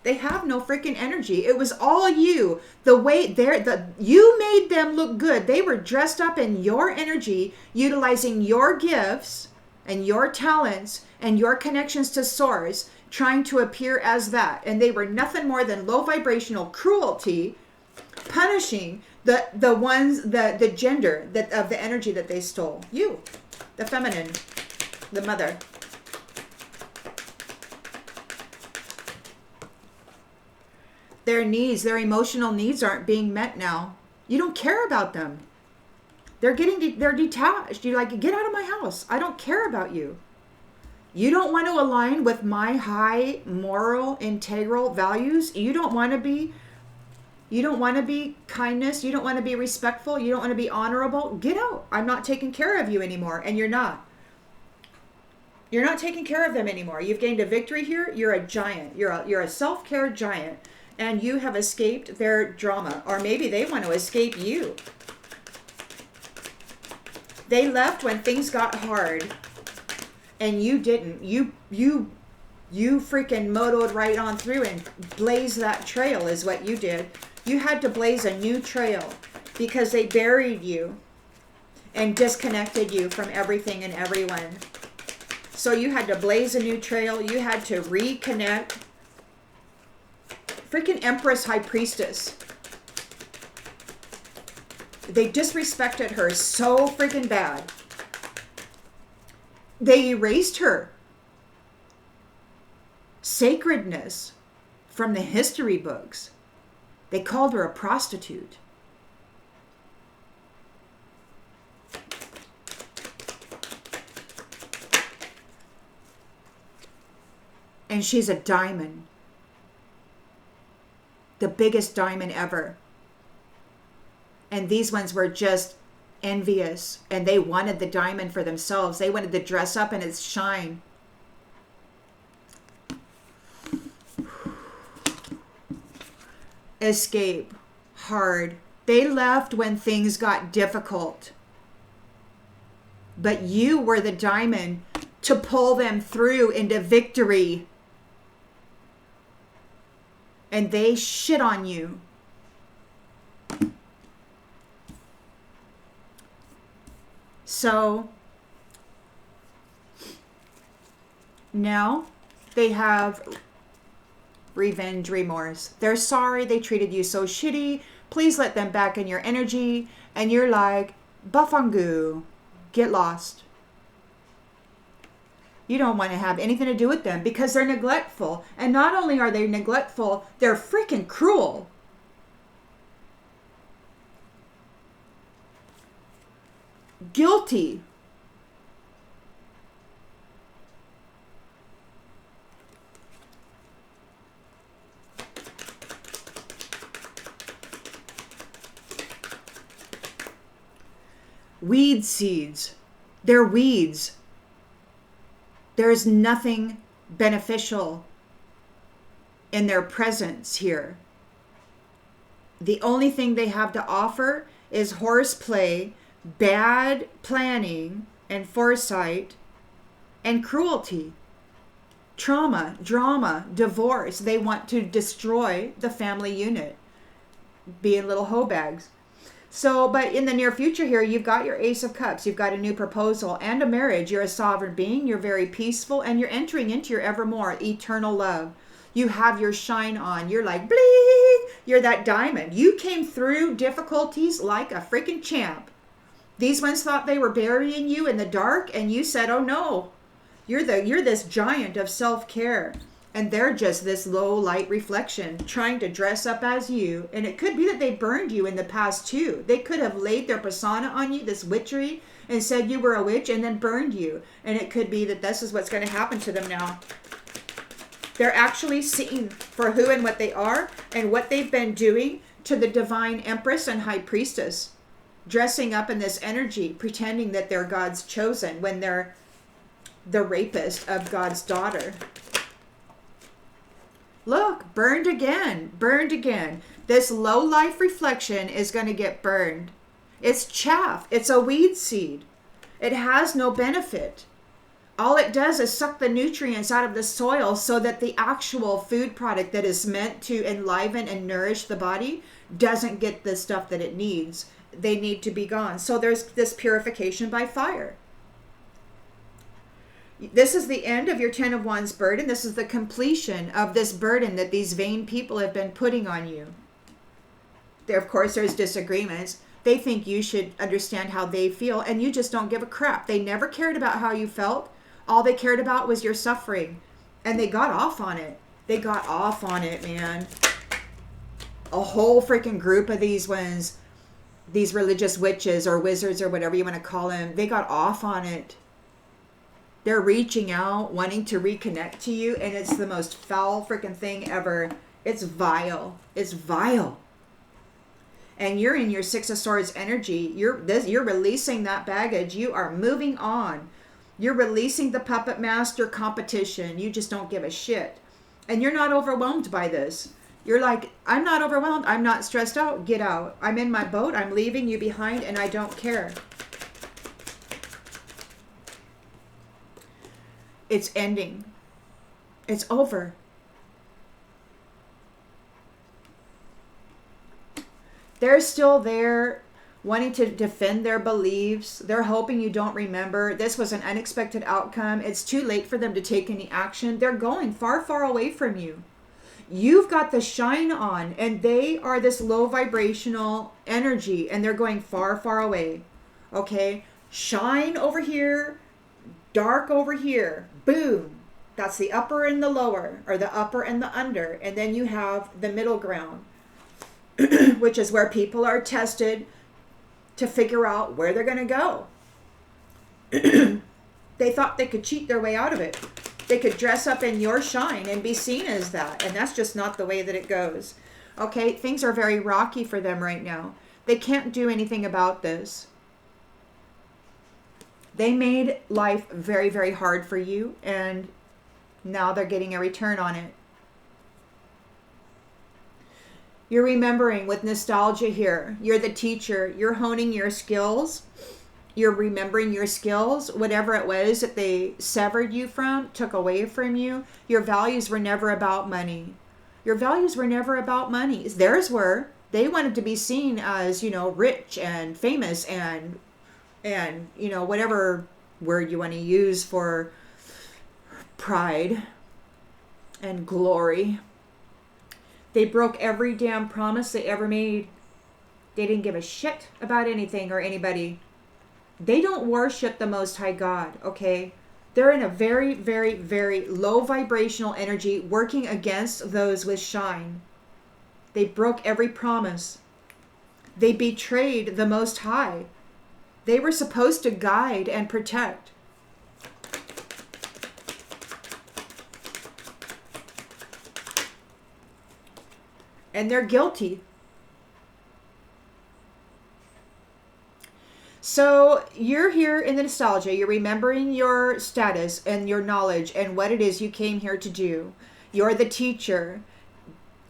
They have no freaking energy. It was all you. You made them look good. They were dressed up in your energy, utilizing your gifts and your talents and your connections to source, trying to appear as that. And they were nothing more than low vibrational cruelty, punishing the gender of the energy that they stole. You, the feminine, the mother. Their needs, their emotional needs aren't being met now. You don't care about them. They're detached. You're like, get out of my house. I don't care about you. You don't want to align with my high moral, integral values. You don't want to be kindness. You don't want to be respectful. You don't want to be honorable. Get out. I'm not taking care of you anymore. And you're not. You're not taking care of them anymore. You've gained a victory here. You're a giant. You're a self-care giant. And you have escaped their drama. Or maybe they want to escape you. They left when things got hard. And you didn't. You freaking motoed right on through and blazed that trail is what you did. You had to blaze a new trail because they buried you and disconnected you from everything and everyone. So you had to blaze a new trail. You had to reconnect. Freaking Empress High Priestess. They disrespected her so freaking bad. They erased her sacredness from the history books. They called her a prostitute. And she's a diamond. The biggest diamond ever. And these ones were just envious, and they wanted the diamond for themselves. They wanted to dress up in its shine. Escape. Hard. They left when things got difficult. But you were the diamond to pull them through into victory. And they shit on you. So now they have revenge remorse. They're sorry they treated you so shitty. Please let them back in your energy. And you're like, Bafangu, get lost. You don't want to have anything to do with them because they're neglectful. And not only are they neglectful, they're freaking cruel. Guilty. weed seeds. They're weeds. There's nothing beneficial in their presence here. The only thing they have to offer is horseplay, bad planning and foresight, and cruelty, trauma, drama, divorce. They want to destroy the family unit, being little hoe bags. So, but in the near future here, you've got your Ace of Cups, you've got a new proposal and a marriage. You're a sovereign being, you're very peaceful, and you're entering into your evermore eternal love. You have your shine on. You're like, bling! You're that diamond. You came through difficulties like a freaking champ. These ones thought they were burying you in the dark, and you said, oh no, you're this giant of self-care. And they're just this low light reflection trying to dress up as you. And it could be that they burned you in the past too. They could have laid their persona on you, this witchery, and said you were a witch and then burned you. And it could be that this is what's going to happen to them now. They're actually seen for who and what they are and what they've been doing to the divine empress and high priestess. Dressing up in this energy, pretending that they're God's chosen when they're the rapist of God's daughter. Look, burned again, burned again. This low life reflection is going to get burned. It's chaff. It's a weed seed. It has no benefit. All it does is suck the nutrients out of the soil so that the actual food product that is meant to enliven and nourish the body doesn't get the stuff that it needs. They need to be gone. So there's this purification by fire. This is the end of your 10 of Wands burden. This is the completion of this burden that these vain people have been putting on you. There, of course, there's disagreements. They think you should understand how they feel, and you just don't give a crap. They never cared about how you felt. All they cared about was your suffering, and they got off on it. They got off on it, man. A whole freaking group of these ones, these religious witches or wizards or whatever you want to call them, they got off on it. They're reaching out, wanting to reconnect to you, and it's the most foul freaking thing ever. It's vile. It's vile. And you're in your Six of Swords energy. You're releasing that baggage. You are moving on. You're releasing the puppet master competition. You just don't give a shit. And you're not overwhelmed by this. You're like, I'm not overwhelmed. I'm not stressed out. Get out. I'm in my boat. I'm leaving you behind, and I don't care. It's ending. It's over. They're still there wanting to defend their beliefs. They're hoping you don't remember. This was an unexpected outcome. It's too late for them to take any action. They're going far, far away from you. You've got the shine on, and they are this low vibrational energy, and they're going far, far away. Okay? Shine over here, dark over here. Boom. That's the upper and the lower, or the upper and the under. And then you have the middle ground, which is where people are tested to figure out where they're going to go. They thought they could cheat their way out of it. They could dress up in your shine and be seen as that. And that's just not the way that it goes. Okay, things are very rocky for them right now. They can't do anything about this. They made life very, very hard for you, and now they're getting a return on it. You're remembering with nostalgia here. You're the teacher. You're honing your skills. You're remembering your skills. Whatever it was that they severed you from, took away from you. Your values were never about money. Your values were never about money. Theirs were. They wanted to be seen as, rich and famous and whatever word you want to use for pride and glory. They broke every damn promise they ever made. They didn't give a shit about anything or anybody. They don't worship the Most High God, okay? They're in a very, very, very low vibrational energy working against those with shine. They broke every promise. They betrayed the Most High. They were supposed to guide and protect. And they're guilty. So you're here in the nostalgia. You're remembering your status and your knowledge and what it is you came here to do. You're the teacher,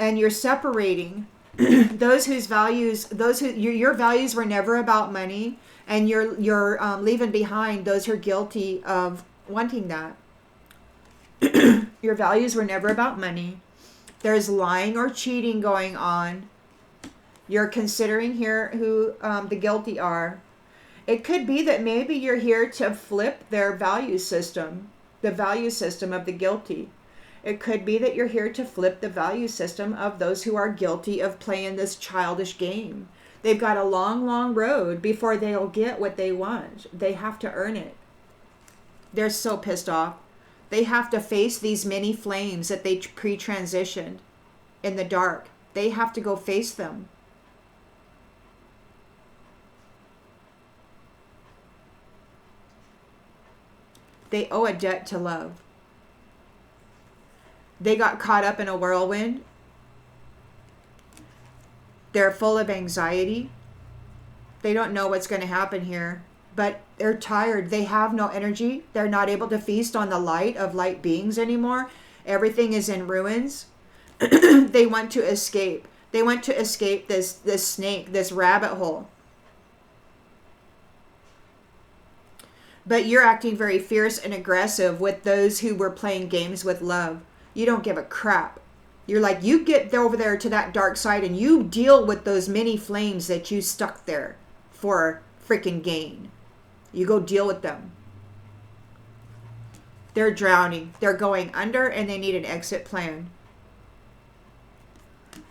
and you're separating those whose values, your values were never about money, and you're leaving behind those who are guilty of wanting that. Your values were never about money. There's lying or cheating going on. You're considering here who the guilty are. It could be that maybe you're here to flip their value system, the value system of the guilty. It could be that you're here to flip the value system of those who are guilty of playing this childish game. They've got a long, long road before they'll get what they want. They have to earn it. They're so pissed off. They have to face these many flames that they pre-transitioned in the dark. They have to go face them. They owe a debt to love. They got caught up in a whirlwind. They're full of anxiety. They don't know what's going to happen here, but they're tired. They have no energy. They're not able to feast on the light of light beings anymore. Everything is in ruins. They want to escape. They want to escape this snake, this rabbit hole. But you're acting very fierce and aggressive with those who were playing games with love. You don't give a crap. You're like, you get over there to that dark side and you deal with those many flames that you stuck there for freaking gain. You go deal with them. They're drowning. They're going under and they need an exit plan.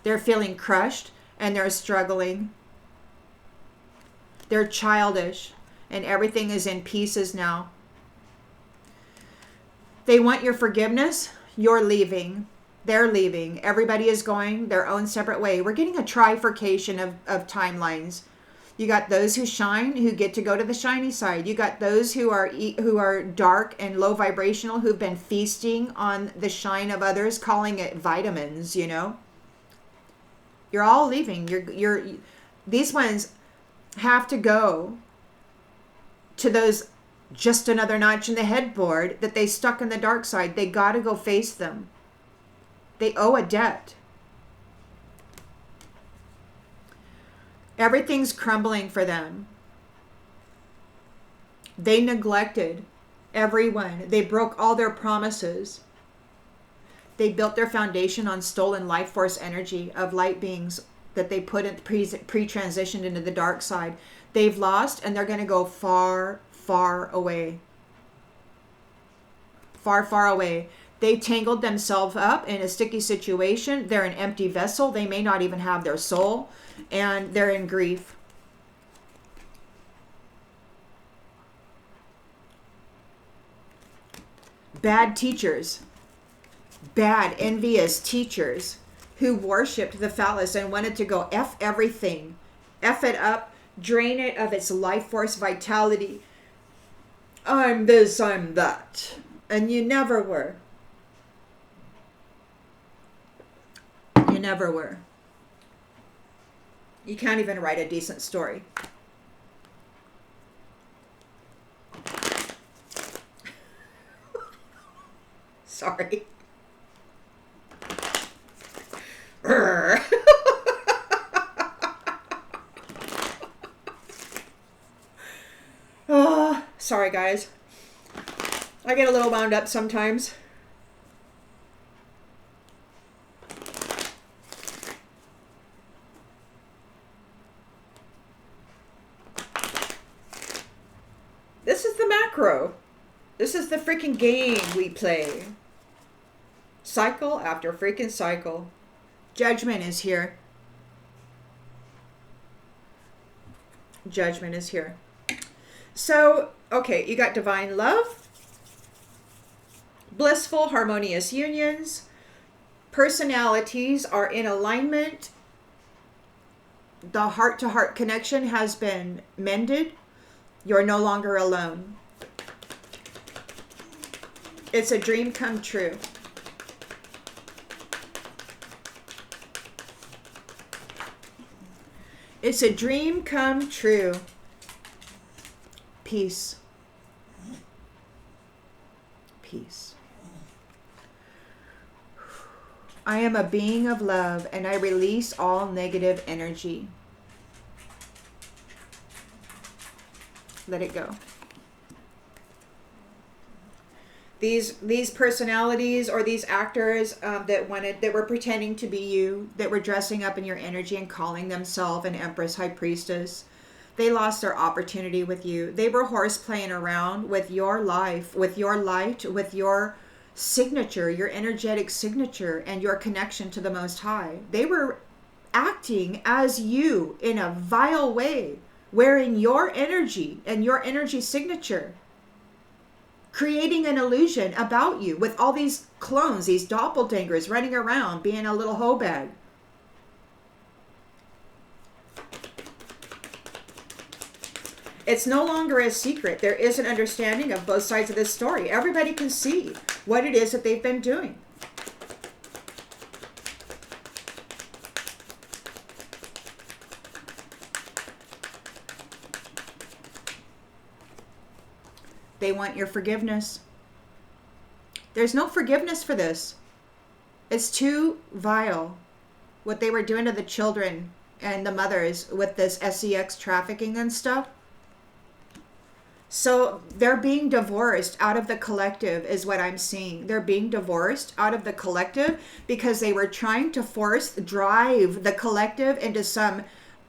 They're feeling crushed and they're struggling. They're childish. And everything is in pieces now. They want your forgiveness. You're leaving. They're leaving. Everybody is going their own separate way. We're getting a trifurcation of timelines. You got those who shine, who get to go to the shiny side. You got those who are dark and low vibrational, who've been feasting on the shine of others, calling it vitamins, you know. You're all leaving. These ones have to go to those just another notch in the headboard that they stuck in the dark side. They got to go face them. They owe a debt. Everything's crumbling for them. They neglected everyone. They broke all their promises. They built their foundation on stolen life force energy of light beings that they put in pre-transitioned into the dark side. They've lost and they're going to go far, far away. Far, far away. They tangled themselves up in a sticky situation. They're an empty vessel. They may not even have their soul. And they're in grief. Bad teachers. Bad, envious teachers who worshipped the phallus and wanted to go F everything. F it up. Drain it of its life force vitality. I'm this, I'm that. And you never were. You never were. You can't even write a decent story. Sorry. Oh, sorry guys. I get a little wound up sometimes. This is the macro. This is the freaking game we play. Cycle after freaking cycle. Judgment is here. Judgment is here. So, okay, you got divine love, blissful, harmonious unions, personalities are in alignment, the heart-to-heart connection has been mended, you're no longer alone. It's a dream come true. It's a dream come true. Peace. Peace. I am a being of love, and I release all negative energy. Let it go. These personalities or these actors that were pretending to be you, that were dressing up in your energy and calling themselves an Empress High Priestess, they lost their opportunity with you. They were horseplaying around with your life, with your light, with your signature, your energetic signature, and your connection to the Most High. They were acting as you in a vile way, wearing your energy and your energy signature, creating an illusion about you with all these clones, these doppelgangers running around being a little hoe bag. It's no longer a secret. There is an understanding of both sides of this story. Everybody can see what it is that they've been doing. They want your forgiveness. There's no forgiveness for this. It's too vile. What they were doing to the children and the mothers with this sex trafficking and stuff. So they're being divorced out of the collective is what I'm seeing. They're being divorced out of the collective because they were trying to drive the collective into some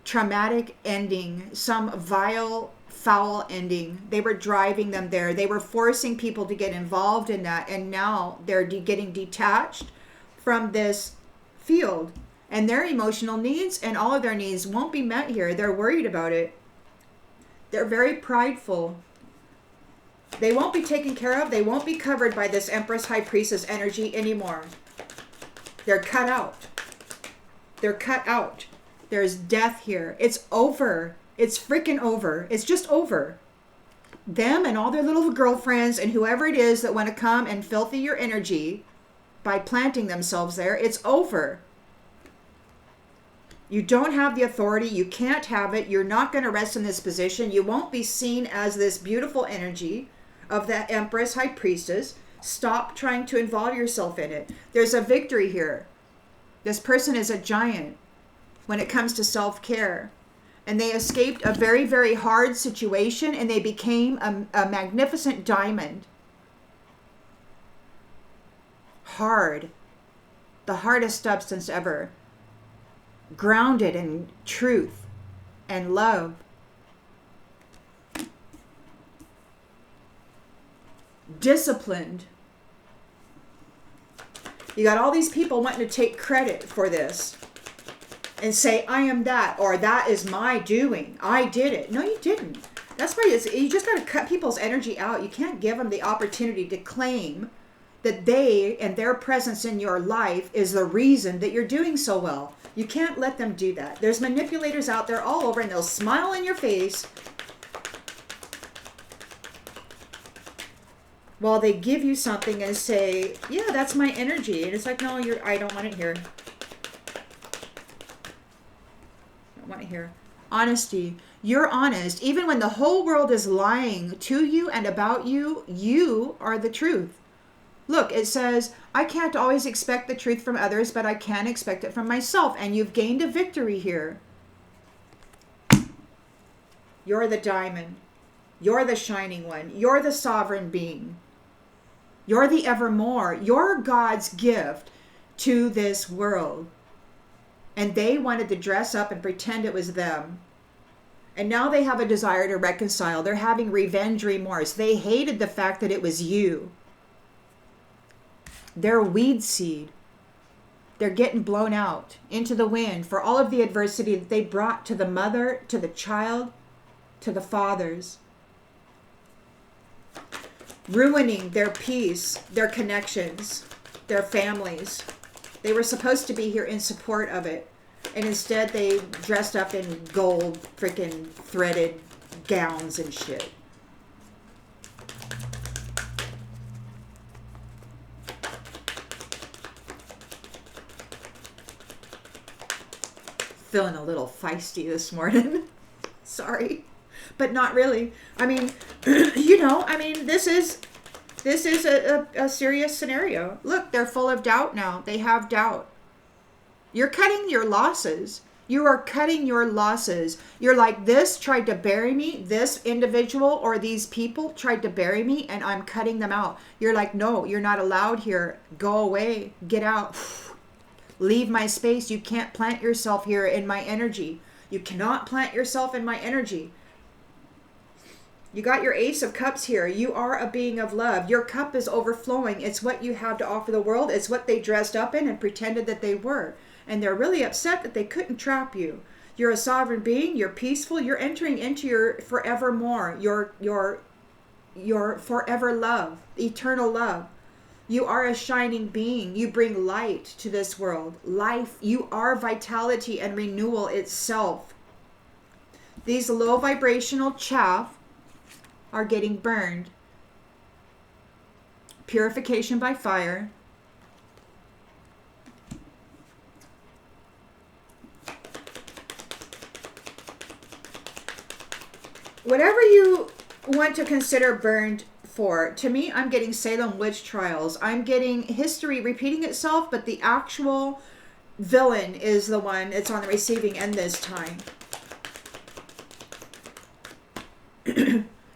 traumatic ending, some vile, foul ending. They were driving them there. They were forcing people to get involved in that. And now they're getting detached from this field. And their emotional needs and all of their needs won't be met here. They're worried about it. They're very prideful. They won't be taken care of. They won't be covered by this Empress High Priestess energy anymore. They're cut out. They're cut out. There's death here. It's over. It's freaking over. It's just over. Them and all their little girlfriends and whoever it is that want to come and filthy your energy by planting themselves there, it's over. You don't have the authority. You can't have it. You're not going to rest in this position. You won't be seen as this beautiful energy of that Empress High Priestess. Stop trying to involve yourself in it. There's a victory here. This person is a giant when it comes to self-care. And they escaped a very, very hard situation and they became a magnificent diamond. Hard. The hardest substance ever. Grounded in truth and love. Disciplined. You got all these people wanting to take credit for this and say, I am that, or that is my doing. I did it. No, you didn't. That's why you just got to cut people's energy out. You can't give them the opportunity to claim that they and their presence in your life is the reason that you're doing so well. You can't let them do that. There's manipulators out there all over and they'll smile in your face while they give you something and say, yeah, that's my energy. And it's like, no, I don't want it here. I don't want it here. Honesty. You're honest. Even when the whole world is lying to you and about you, you are the truth. Look, it says, I can't always expect the truth from others, but I can expect it from myself. And you've gained a victory here. You're the diamond. You're the shining one. You're the sovereign being. You're the evermore. You're God's gift to this world. And they wanted to dress up and pretend it was them. And now they have a desire to reconcile. They're having revenge remorse. They hated the fact that it was you. They're weed seed. They're getting blown out into the wind for all of the adversity that they brought to the mother, to the child, to the fathers. Ruining their peace, their connections, their families. They were supposed to be here in support of it. And instead they dressed up in gold, freaking threaded gowns and shit. Feeling a little feisty this morning. Sorry. but not really. I mean, this is a serious scenario. Look, they're full of doubt now. They have doubt. You're cutting your losses. You are cutting your losses. You're like, this tried to bury me. This individual or these people tried to bury me, and I'm cutting them out. You're like, no, you're not allowed here. Go away. Get out. Leave my space. You can't plant yourself here in my energy. You cannot plant yourself in my energy. You got your Ace of Cups here. You are a being of love. Your cup is overflowing. It's what you have to offer the world. It's what they dressed up in and pretended that they were. And they're really upset that they couldn't trap you. You're a sovereign being. You're peaceful. You're entering into your forevermore, your forever love, eternal love. You are a shining being. You bring light to this world. Life. You are vitality and renewal itself. These low vibrational chaff are getting burned. Purification by fire. Whatever you want to consider burned for, to me, I'm getting Salem witch trials. I'm getting history repeating itself, but the actual villain is the one that's on the receiving end this time.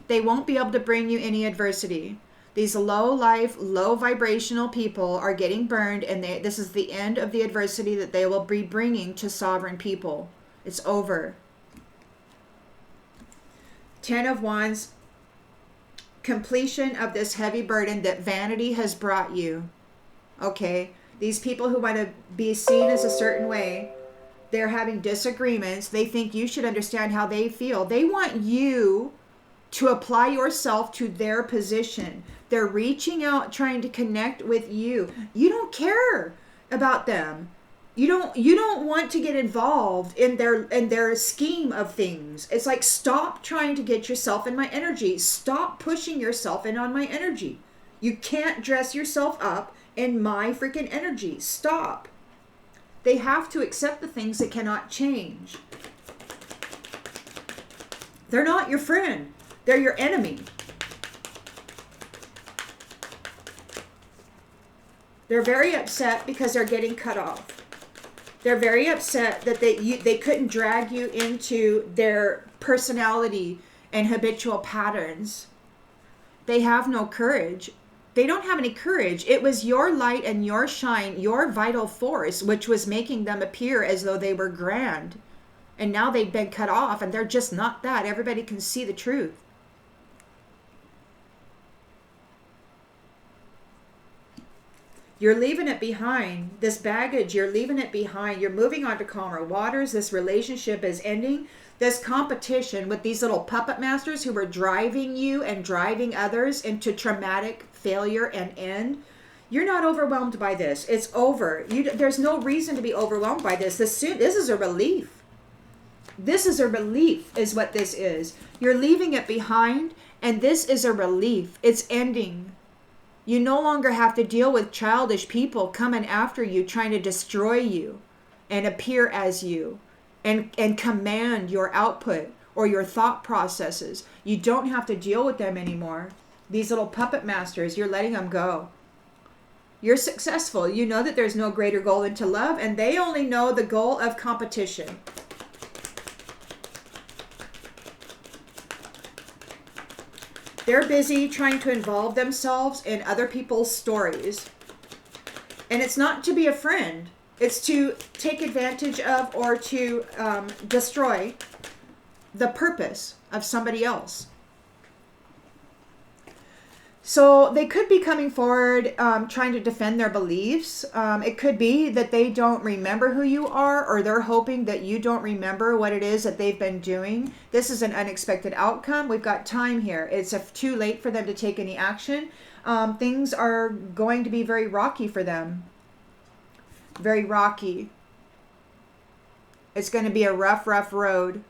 They won't be able to bring you any adversity. These low life, low vibrational people are getting burned, and this is the end of the adversity that they will be bringing to sovereign people. It's over. 10 of Wands, completion of this heavy burden that vanity has brought you. Okay, these people who want to be seen as a certain way, they're having disagreements. They think you should understand how they feel. They want you to apply yourself to their position. They're reaching out, trying to connect with you. You don't care about them. You don't want to get involved in their scheme of things. It's like, stop trying to get yourself in my energy. Stop pushing yourself in on my energy. You can't dress yourself up in my freaking energy. Stop. They have to accept the things that cannot change. They're not your friend. They're your enemy. They're very upset because they're getting cut off. They're very upset that they couldn't drag you into their personality and habitual patterns. They have no courage. They don't have any courage. It was your light and your shine, your vital force, which was making them appear as though they were grand. And now they've been cut off, and they're just not that. Everybody can see the truth. You're leaving it behind. This baggage, you're leaving it behind. You're moving on to calmer waters. This relationship is ending. This competition with these little puppet masters who were driving you and driving others into traumatic failure and end. You're not overwhelmed by this. It's over. There's no reason to be overwhelmed by this. This is a relief. This is a relief is what this is. You're leaving it behind, and this is a relief. It's ending. You no longer have to deal with childish people coming after you, trying to destroy you and appear as you and command your output or your thought processes. You don't have to deal with them anymore. These little puppet masters, you're letting them go. You're successful. You know that there's no greater goal than to love, and they only know the goal of competition. They're busy trying to involve themselves in other people's stories. And it's not to be a friend. It's to take advantage of or to destroy the purpose of somebody else. So they could be coming forward trying to defend their beliefs. It could be that they don't remember who you are, or they're hoping that you don't remember what it is that they've been doing. This is an unexpected outcome. We've got time here. It's too late for them to take any action. Things are going to be very rocky for them. Very rocky. It's going to be a rough road.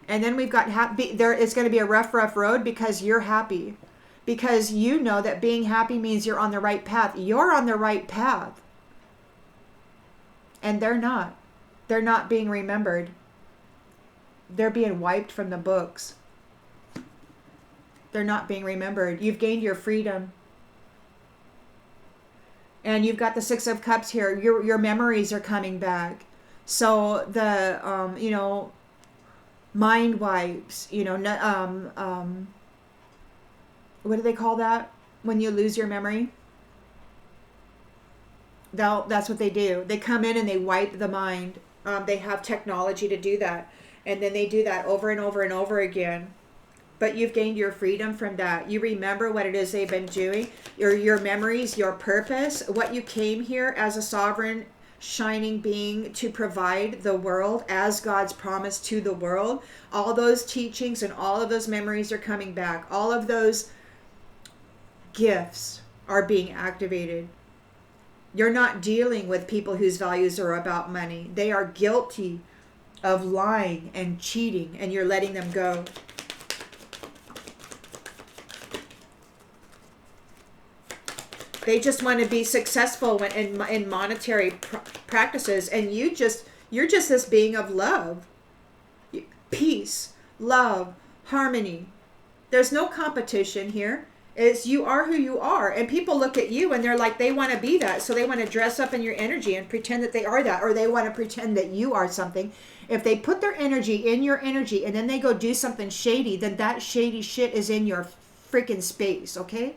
And then we've got it's going to be a rough road because you're happy. Because you know that being happy means you're on the right path. You're on the right path. And they're not. They're not being remembered. They're being wiped from the books. They're not being remembered. You've gained your freedom. And you've got the Six of Cups here. Your memories are coming back. So the, mind wipes, what do they call that when you lose your memory? That's what they do. They come in and they wipe the mind. They have technology to do that. And then they do that over and over and over again. But you've gained your freedom from that. You remember what it is they've been doing. Your memories, your purpose, what you came here as a sovereign, shining being to provide the world as God's promise to the world. All those teachings and all of those memories are coming back. All of those gifts are being activated. You're not dealing with people whose values are about money. They are guilty of lying and cheating, and you're letting them go. They just want to be successful in monetary practices, and you're just this being of love, peace, love, harmony. There's no competition here. It's you are who you are, and people look at you and they're like, they want to be that, so they want to dress up in your energy and pretend that they are that, or they want to pretend that you are something. If they put their energy in your energy and then they go do something shady, then that shady shit is in your freaking space, okay?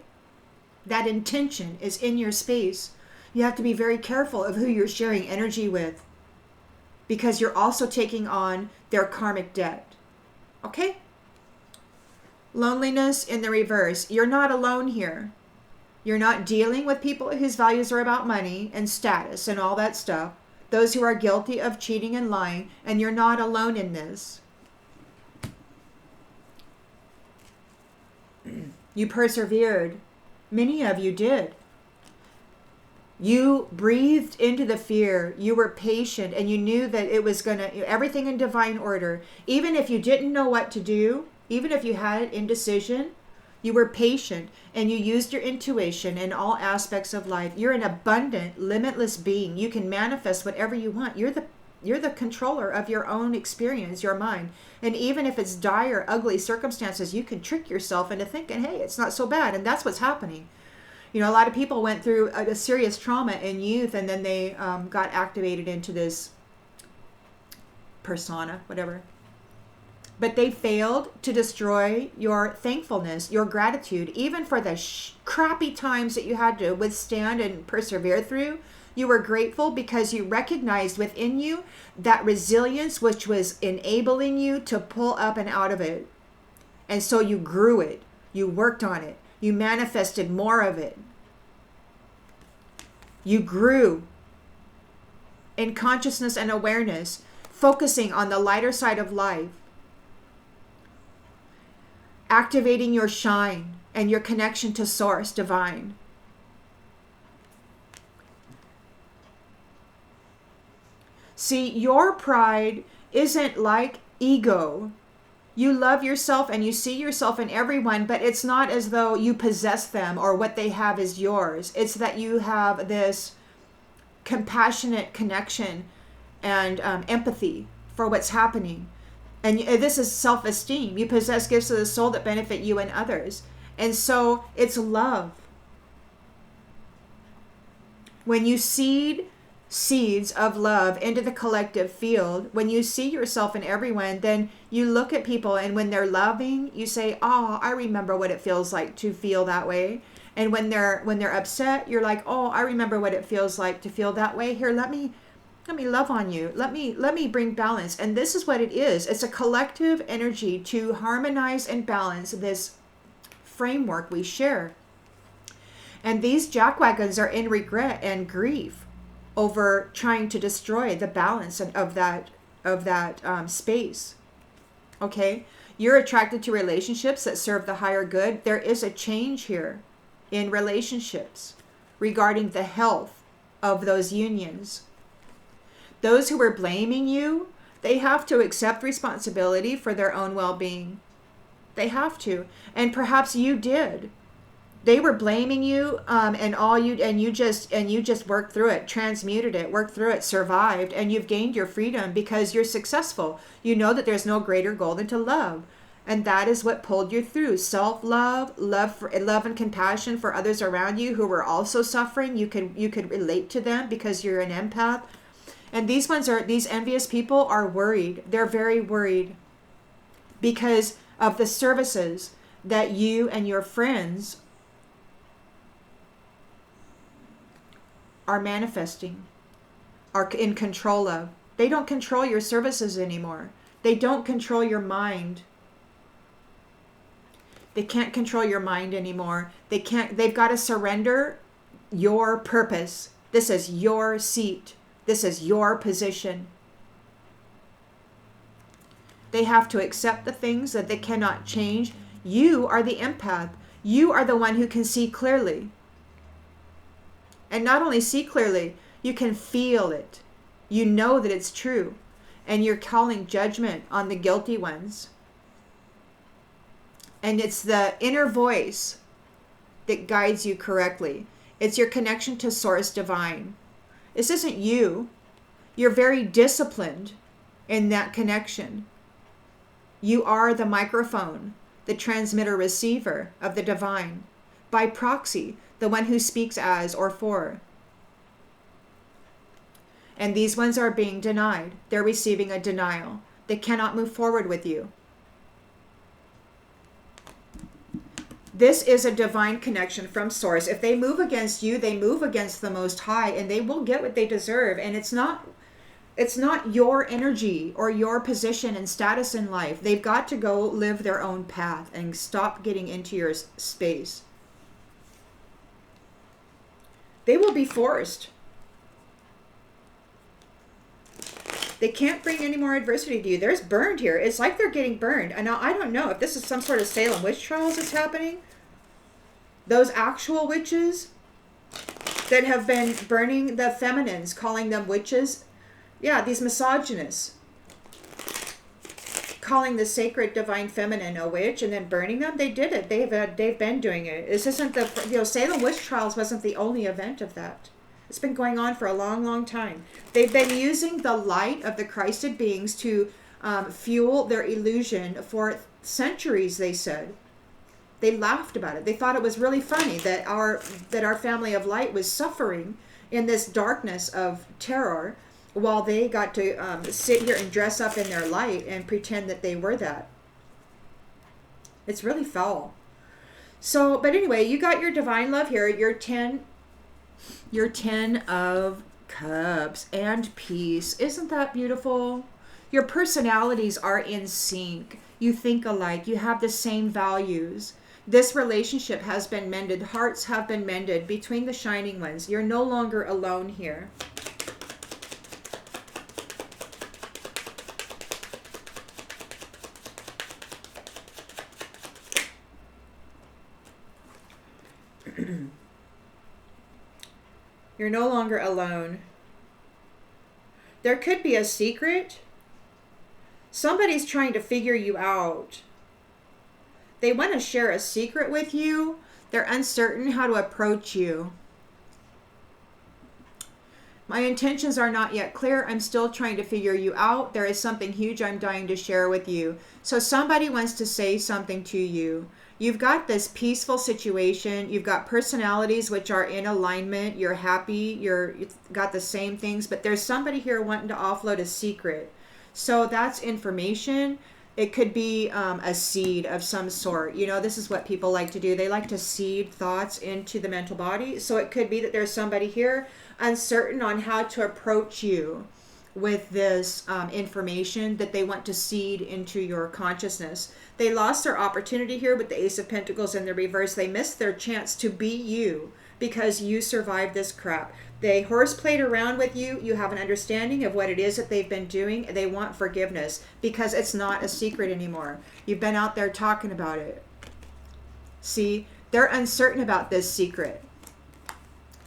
That intention is in your space. You have to be very careful of who you're sharing energy with, because you're also taking on their karmic debt. Okay? Loneliness in the reverse. You're not alone here. You're not dealing with people whose values are about money and status and all that stuff. Those who are guilty of cheating and lying, and you're not alone in this. You persevered. Many of you did. You breathed into the fear. You were patient, and you knew that it was going to, everything in divine order. Even if you didn't know what to do, even if you had indecision, you were patient, and you used your intuition in all aspects of life. You're an abundant, limitless being. You can manifest whatever you want. You're the controller of your own experience, your mind. And even if it's dire, ugly circumstances, you can trick yourself into thinking, hey, it's not so bad. And that's what's happening. A lot of people went through a serious trauma in youth, and then they got activated into this persona, whatever. But they failed to destroy your thankfulness, your gratitude, even for the crappy times that you had to withstand and persevere through. You were grateful because you recognized within you that resilience, which was enabling you to pull up and out of it. And so you grew it. You worked on it. You manifested more of it. You grew in consciousness and awareness, focusing on the lighter side of life, activating your shine and your connection to Source Divine. See, your pride isn't like ego. You love yourself and you see yourself in everyone, but it's not as though you possess them or what they have is yours. It's that you have this compassionate connection and empathy for what's happening. And this is self-esteem. You possess gifts of the soul that benefit you and others. And so it's love. When you seed seeds of love into the collective field, when you see yourself in everyone, then you look at people, and when they're loving, you say, oh, I remember what it feels like to feel that way. And when they're upset, you're like, oh, I remember what it feels like to feel that way. Here, let me love on you. Let me bring balance. And this is what it is. It's a collective energy to harmonize and balance this framework we share. And these jackwagons are in regret and grief over trying to destroy the balance of that space. Okay? You're attracted to relationships that serve the higher good. There is a change here in relationships regarding the health of those unions. Those who are blaming you, they have to accept responsibility for their own well-being. They have to. And perhaps you did. They were blaming you, and you just worked through it, transmuted it, worked through it, survived, and you've gained your freedom because you're successful. You know that there's no greater goal than to love, and that is what pulled you through. Self-love, love and compassion for others around you who were also suffering. You could relate to them because you're an empath. And these envious people are worried. They're very worried because of the services that you and your friends are manifesting, are in control of. They don't control your services anymore. They don't control your mind. They can't control your mind anymore. They've got to surrender your purpose. This is your seat. This is your position. They have to accept the things that they cannot change. You are the empath. You are the one who can see clearly. And not only see clearly, you can feel it. You know that it's true. And you're calling judgment on the guilty ones. And it's the inner voice that guides you correctly. It's your connection to Source Divine. This isn't you. You're very disciplined in that connection. You are the microphone, the transmitter receiver of the divine. By proxy, the one who speaks as or for. And these ones are being denied. They're receiving a denial. They cannot move forward with you. This is a divine connection from Source. If they move against you, they move against the Most High, and they will get what they deserve. And it's not your energy or your position and status in life. They've got to go live their own path and stop getting into your space. They will be forced. They can't bring any more adversity to you. There's burned here. It's like they're getting burned. And now I don't know if this is some sort of Salem witch trials that's happening. Those actual witches that have been burning the feminines, calling them witches. Yeah, these misogynists. Calling the sacred divine feminine a witch and then burning them. They did it. They've been doing it. This isn't Salem witch trials wasn't the only event of that. It's been going on for a long, long time. They've been using the light of the Christed beings to fuel their illusion for centuries, they said. They laughed about it. They thought it was really funny that our family of light was suffering in this darkness of terror while they got to sit here and dress up in their light and pretend that they were that. It's really foul. So, but anyway, you got your divine love here. Your 10 of Cups and peace. Isn't that beautiful? Your personalities are in sync. You think alike. You have the same values. This relationship has been mended. Hearts have been mended between the shining ones. You're no longer alone here. You're no longer alone. There could be a secret. Somebody's trying to figure you out. They want to share a secret with you. They're uncertain how to approach you. My intentions are not yet clear. I'm still trying to figure you out. There is something huge I'm dying to share with you. So somebody wants to say something to you. You've got this peaceful situation. You've got personalities which are in alignment. You're happy. You've got the same things. But there's somebody here wanting to offload a secret. So that's information. It could be a seed of some sort. You know, this is what people like to do. They like to seed thoughts into the mental body. So it could be that there's somebody here uncertain on how to approach you with this information that they want to seed into your consciousness. They lost their opportunity here with the Ace of Pentacles in the reverse. They missed their chance to be you because you survived this crap. They horseplayed around with you. You have an understanding of what it is that they've been doing. They want forgiveness because it's not a secret anymore. You've been out there talking about it. See, they're uncertain about this secret.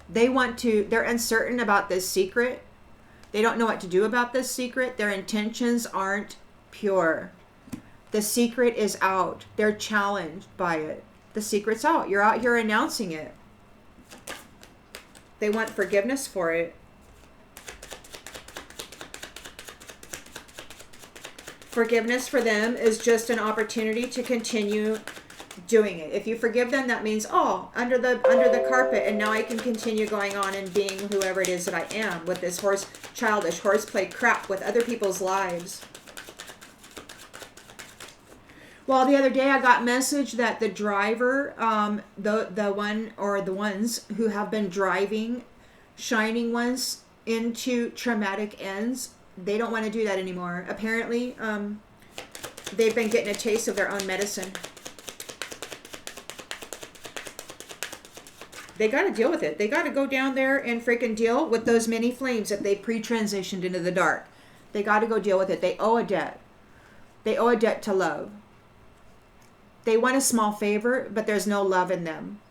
They're uncertain about this secret. They don't know what to do about this secret. Their intentions aren't pure. The secret is out. They're challenged by it. The secret's out. You're out here announcing it. They want forgiveness for it. Forgiveness for them is just an opportunity to continue doing it. If you forgive them, that means, oh, under the carpet, and now I can continue going on and being whoever it is that I am with this childish horseplay crap with other people's lives. Well, the other day I got message that the driver, the one or the ones who have been driving shining ones into traumatic ends, they don't want to do that anymore. Apparently, they've been getting a taste of their own medicine. They got to deal with it. They got to go down there and freaking deal with those many flames that they pre-transitioned into the dark. They got to go deal with it. They owe a debt. They owe a debt to love. They want a small favor, but there's no love in them.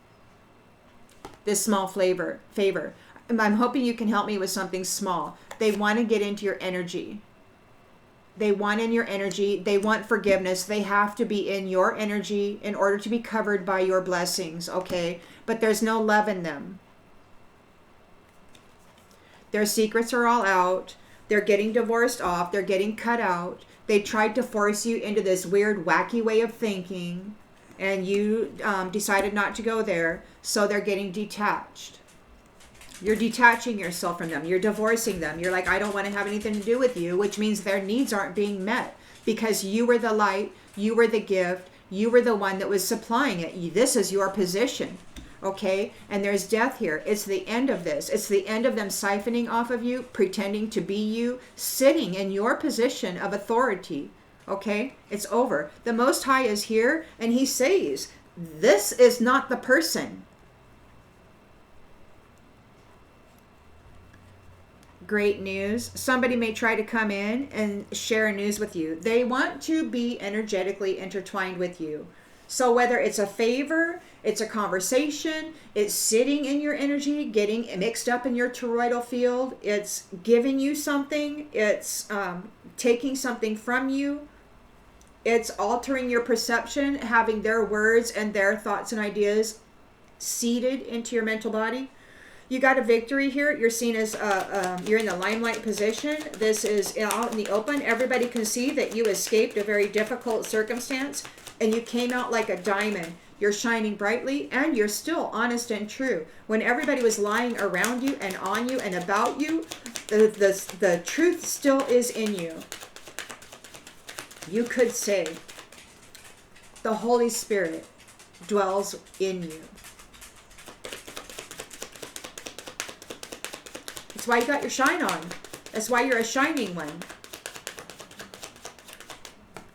This small favor. I'm hoping you can help me with something small. They want to get into your energy. They want in your energy. They want forgiveness. They have to be in your energy in order to be covered by your blessings, okay? But there's no love in them. Their secrets are all out. They're getting divorced off. They're getting cut out. They tried to force you into this weird, wacky way of thinking, and you decided not to go there, so they're getting detached. You're detaching yourself from them. You're divorcing them. You're like, I don't want to have anything to do with you, which means their needs aren't being met because you were the light, you were the gift, you were the one that was supplying it. This is your position. Okay, and there's death here. It's the end of this. It's the end of them siphoning off of you, pretending to be you, sitting in your position of authority. Okay, it's over. The Most High is here, and He says, this is not the person. Great news. Somebody may try to come in and share news with you. They want to be energetically intertwined with you. So whether it's a favor, it's a conversation, it's sitting in your energy, getting mixed up in your toroidal field, it's giving you something, it's taking something from you, it's altering your perception, having their words and their thoughts and ideas seeded into your mental body. You got a victory here. You're seen as, you're in the limelight position. This is out in the open. Everybody can see that you escaped a very difficult circumstance and you came out like a diamond. You're shining brightly and you're still honest and true. When everybody was lying around you and on you and about you, the truth still is in you. You could say the Holy Spirit dwells in you. That's why you got your shine on. That's why you're a shining one.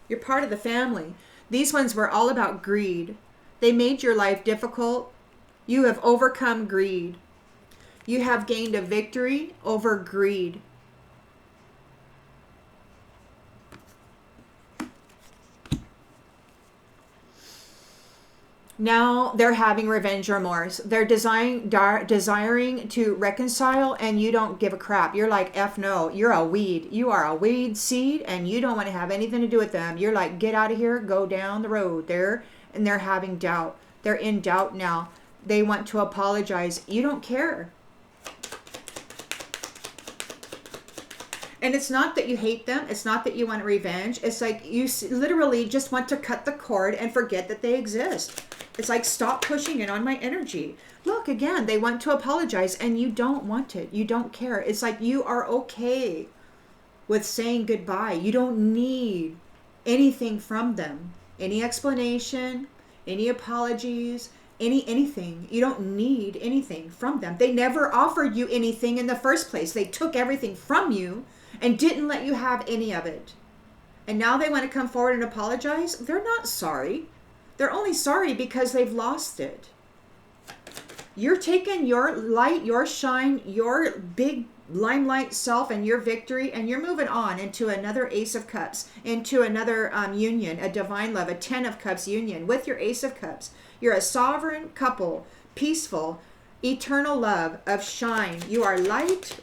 You're part of the family. These ones were all about greed. They made your life difficult. You have overcome greed. You have gained a victory over greed. Now they're having revenge remorse. They're desiring to reconcile, and you don't give a crap. You're like, F no, you're a weed. You are a weed seed, and you don't want to have anything to do with them. You're like, get out of here, go down the road there. And they're having doubt. They're in doubt now. They want to apologize. You don't care. And it's not that you hate them. It's not that you want revenge. It's like you literally just want to cut the cord and forget that they exist. It's like, stop pushing it on my energy. Look, again, they want to apologize and you don't want it. You don't care. It's like you are okay with saying goodbye. You don't need anything from them. Any explanation, any apologies, anything. You don't need anything from them. They never offered you anything in the first place. They took everything from you and didn't let you have any of it. And now they want to come forward and apologize. They're not sorry. They're only sorry because they've lost it. You're taking your light, your shine, your big limelight self and your victory, and you're moving on into another Ace of Cups, into another union, a divine love, a 10 of Cups union with your Ace of Cups. You're a sovereign couple, peaceful, eternal love of shine. You are light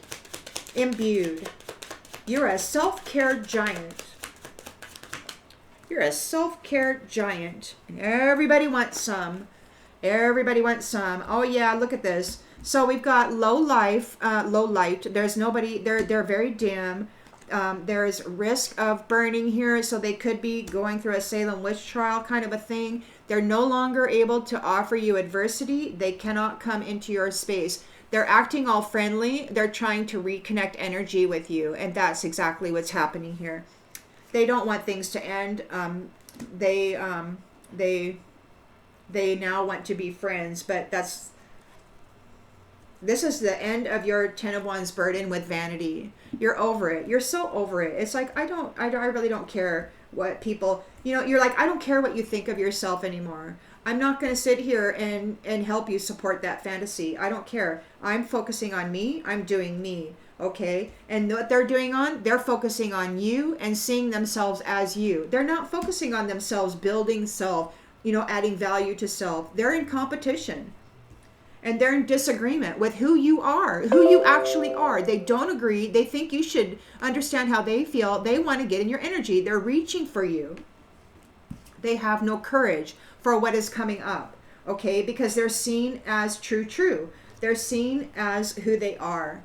imbued. You're a self-care giant. You're a self-care giant. And everybody wants some. Everybody wants some. Oh yeah, look at this. So we've got low light. There's nobody. They're very dim. There's risk of burning here, so they could be going through a Salem witch trial kind of a thing. They're no longer able to offer you adversity. They cannot come into your space. They're acting all friendly. They're trying to reconnect energy with you, and that's exactly what's happening here. They don't want things to end. They now want to be friends, but this is the end of your Ten of Wands burden with vanity. You're over it. You're so over it. It's like, I really don't care what people, you're like, I don't care what you think of yourself anymore. I'm not going to sit here and help you support that fantasy. I don't care. I'm focusing on me. I'm doing me. Okay. And what they're focusing on you and seeing themselves as you. They're not focusing on themselves, building self, adding value to self. They're in competition. And they're in disagreement with who you are, who you actually are. They don't agree. They think you should understand how they feel. They want to get in your energy. They're reaching for you. They have no courage for what is coming up, okay? Because they're seen as true. They're seen as who they are.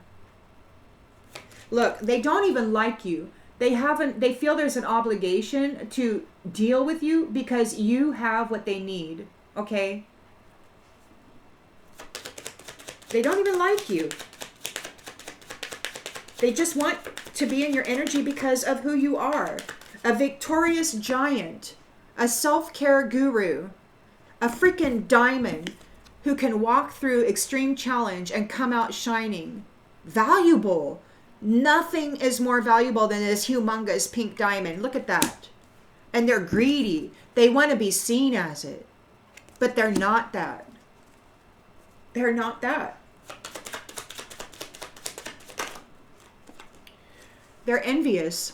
Look, they don't even like you. They feel there's an obligation to deal with you because you have what they need, okay? They don't even like you. They just want to be in your energy because of who you are. A victorious giant, a self-care guru, a freaking diamond who can walk through extreme challenge and come out shining. Valuable. Nothing is more valuable than this humongous pink diamond. Look at that. And they're greedy. They want to be seen as it. But they're not that. They're not that. They're envious.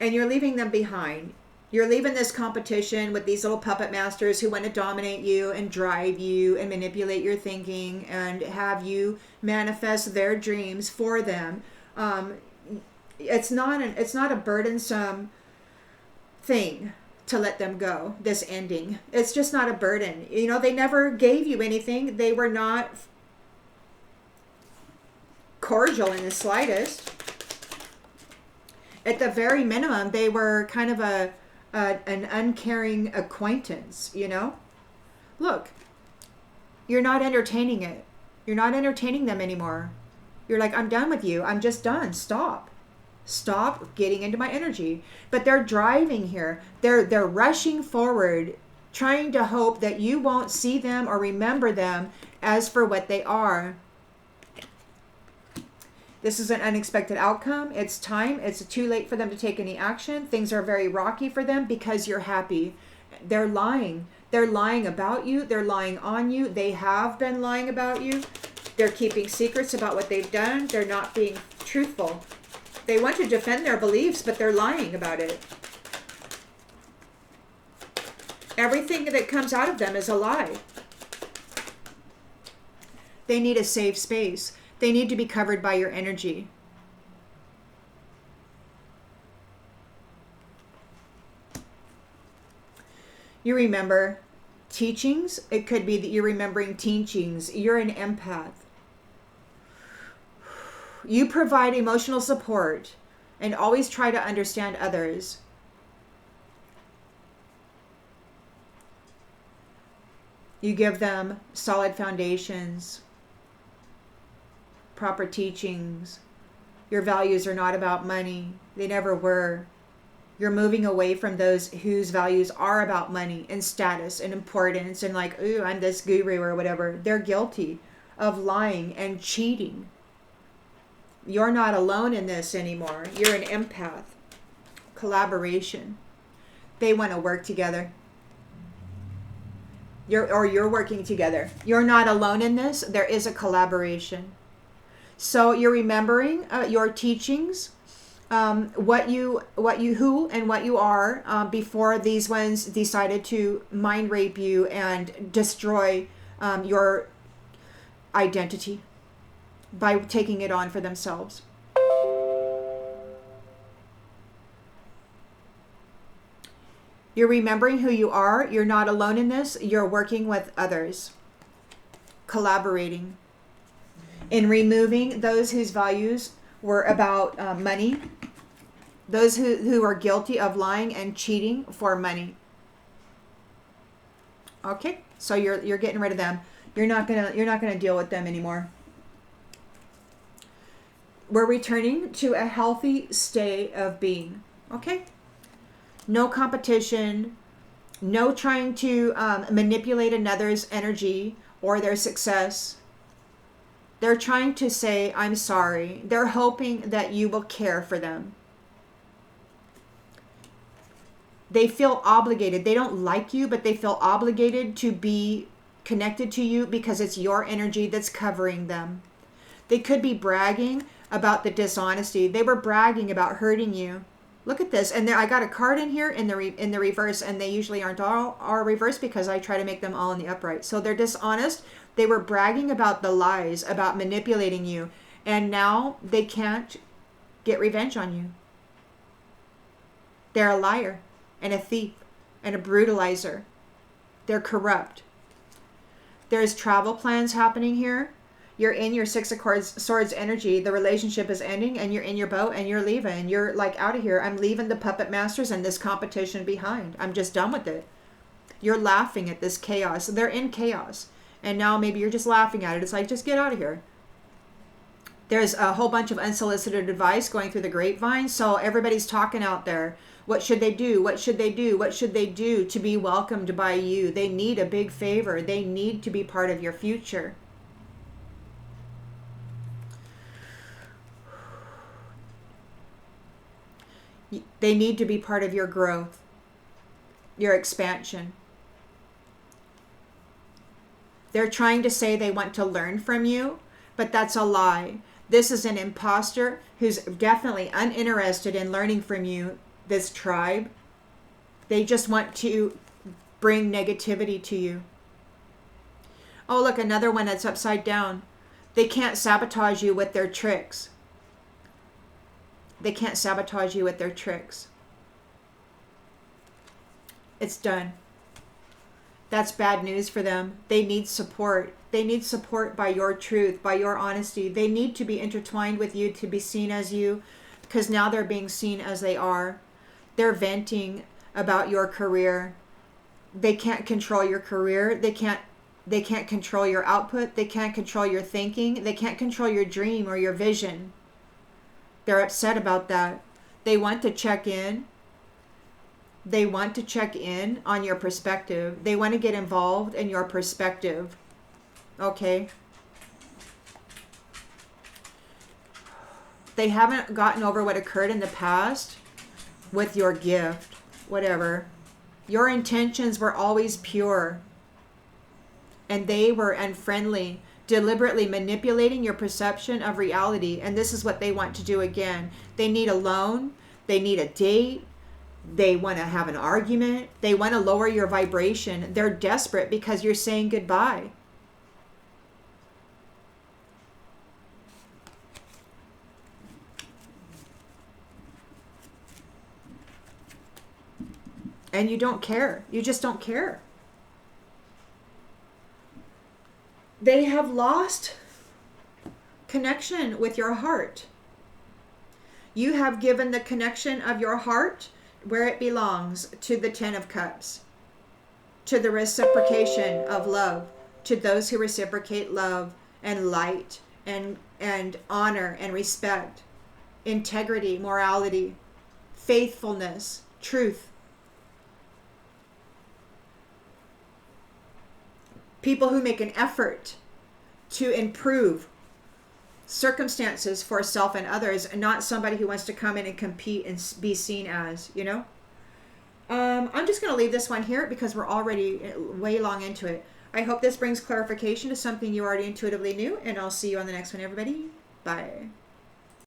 And you're leaving them behind. You're leaving this competition with these little puppet masters who want to dominate you and drive you and manipulate your thinking and have you manifest their dreams for them. It's not a burdensome thing to let them go, this ending. It's just not a burden. They never gave you anything. They were not cordial in the slightest. At the very minimum, they were kind of an uncaring acquaintance, Look, you're not entertaining it. You're not entertaining them anymore. You're like, I'm done with you. I'm just done. Stop getting into my energy. But they're driving here. They're rushing forward, trying to hope that you won't see them or remember them as for what they are. This is an unexpected outcome. It's time. It's too late for them to take any action. Things are very rocky for them because you're happy. They're lying. They're lying about you. They're lying on you. They have been lying about you. They're keeping secrets about what they've done. They're not being truthful. They want to defend their beliefs, but they're lying about it. Everything that comes out of them is a lie. They need a safe space. They need to be covered by your energy. You remember teachings. It could be that you're remembering teachings. You're an empath. You provide emotional support and always try to understand others. You give them solid foundations, proper teachings. Your values are not about money. They never were. You're moving away from those whose values are about money and status and importance and like, ooh, I'm this guru or whatever. They're guilty of lying and cheating. You're not alone in this anymore. You're an empath. Collaboration. They want to work together. You're working together. You're not alone in this. There is a collaboration. So you're remembering your teachings, what you who and what you are before these ones decided to mind rape you and destroy your identity by taking it on for themselves. You're remembering who you are. You're not alone in this. You're working with others, collaborating, in removing those whose values were about money, those who are guilty of lying and cheating for money. Okay, so you're getting rid of them. You're not gonna deal with them anymore. We're returning to a healthy state of being. Okay, no competition, no trying to manipulate another's energy or their success. They're trying to say, I'm sorry. They're hoping that you will care for them. They feel obligated. They don't like you, but they feel obligated to be connected to you because it's your energy that's covering them. They could be bragging about the dishonesty. They were bragging about hurting you. Look at this. And there, I got a card in here in the reverse, and they usually aren't all reversed because I try to make them all in the upright. So they're dishonest. They were bragging about the lies, about manipulating you. And now they can't get revenge on you. They're a liar and a thief and a brutalizer. They're corrupt. There's travel plans happening here. You're in your Six of Swords energy. The relationship is ending and you're in your boat and you're leaving. You're like, out of here. I'm leaving the puppet masters and this competition behind. I'm just done with it. You're laughing at this chaos. They're in chaos. And now maybe you're just laughing at it. It's like, just get out of here. There's a whole bunch of unsolicited advice going through the grapevine. So everybody's talking out there. What should they do? What should they do? What should they do to be welcomed by you? They need a big favor. They need to be part of your future. They need to be part of your growth, your expansion. They're trying to say they want to learn from you, but that's a lie. This is an imposter who's definitely uninterested in learning from you, this tribe. They just want to bring negativity to you. Oh, look, another one that's upside down. They can't sabotage you with their tricks. They can't sabotage you with their tricks. It's done. That's bad news for them. They need support. They need support by your truth, by your honesty. They need to be intertwined with you to be seen as you, because now they're being seen as they are. They're venting about your career. They can't control your career. They can't control your output. They can't control your thinking. They can't control your dream or your vision. They're upset about that. They want to check in. They want to check in on your perspective. They want to get involved in your perspective. Okay? They haven't gotten over what occurred in the past with your gift. Whatever. Your intentions were always pure. And they were unfriendly, deliberately manipulating your perception of reality. And this is what they want to do again. They need a loan. They need a date. They want to have an argument. They want to lower your vibration. They're desperate because you're saying goodbye. And you don't care. You just don't care. They have lost connection with your heart. You have given the connection of your heart where it belongs, to the Ten of Cups, to the reciprocation of love, to those who reciprocate love and light and honor and respect, integrity, morality, faithfulness, truth. People who make an effort to improve circumstances for self and others, and not somebody who wants to come in and compete and be seen as, you know. I'm just going to leave this one here because we're already way long into it. I hope this brings clarification to something you already intuitively knew, and I'll see you on the next one, everybody. Bye.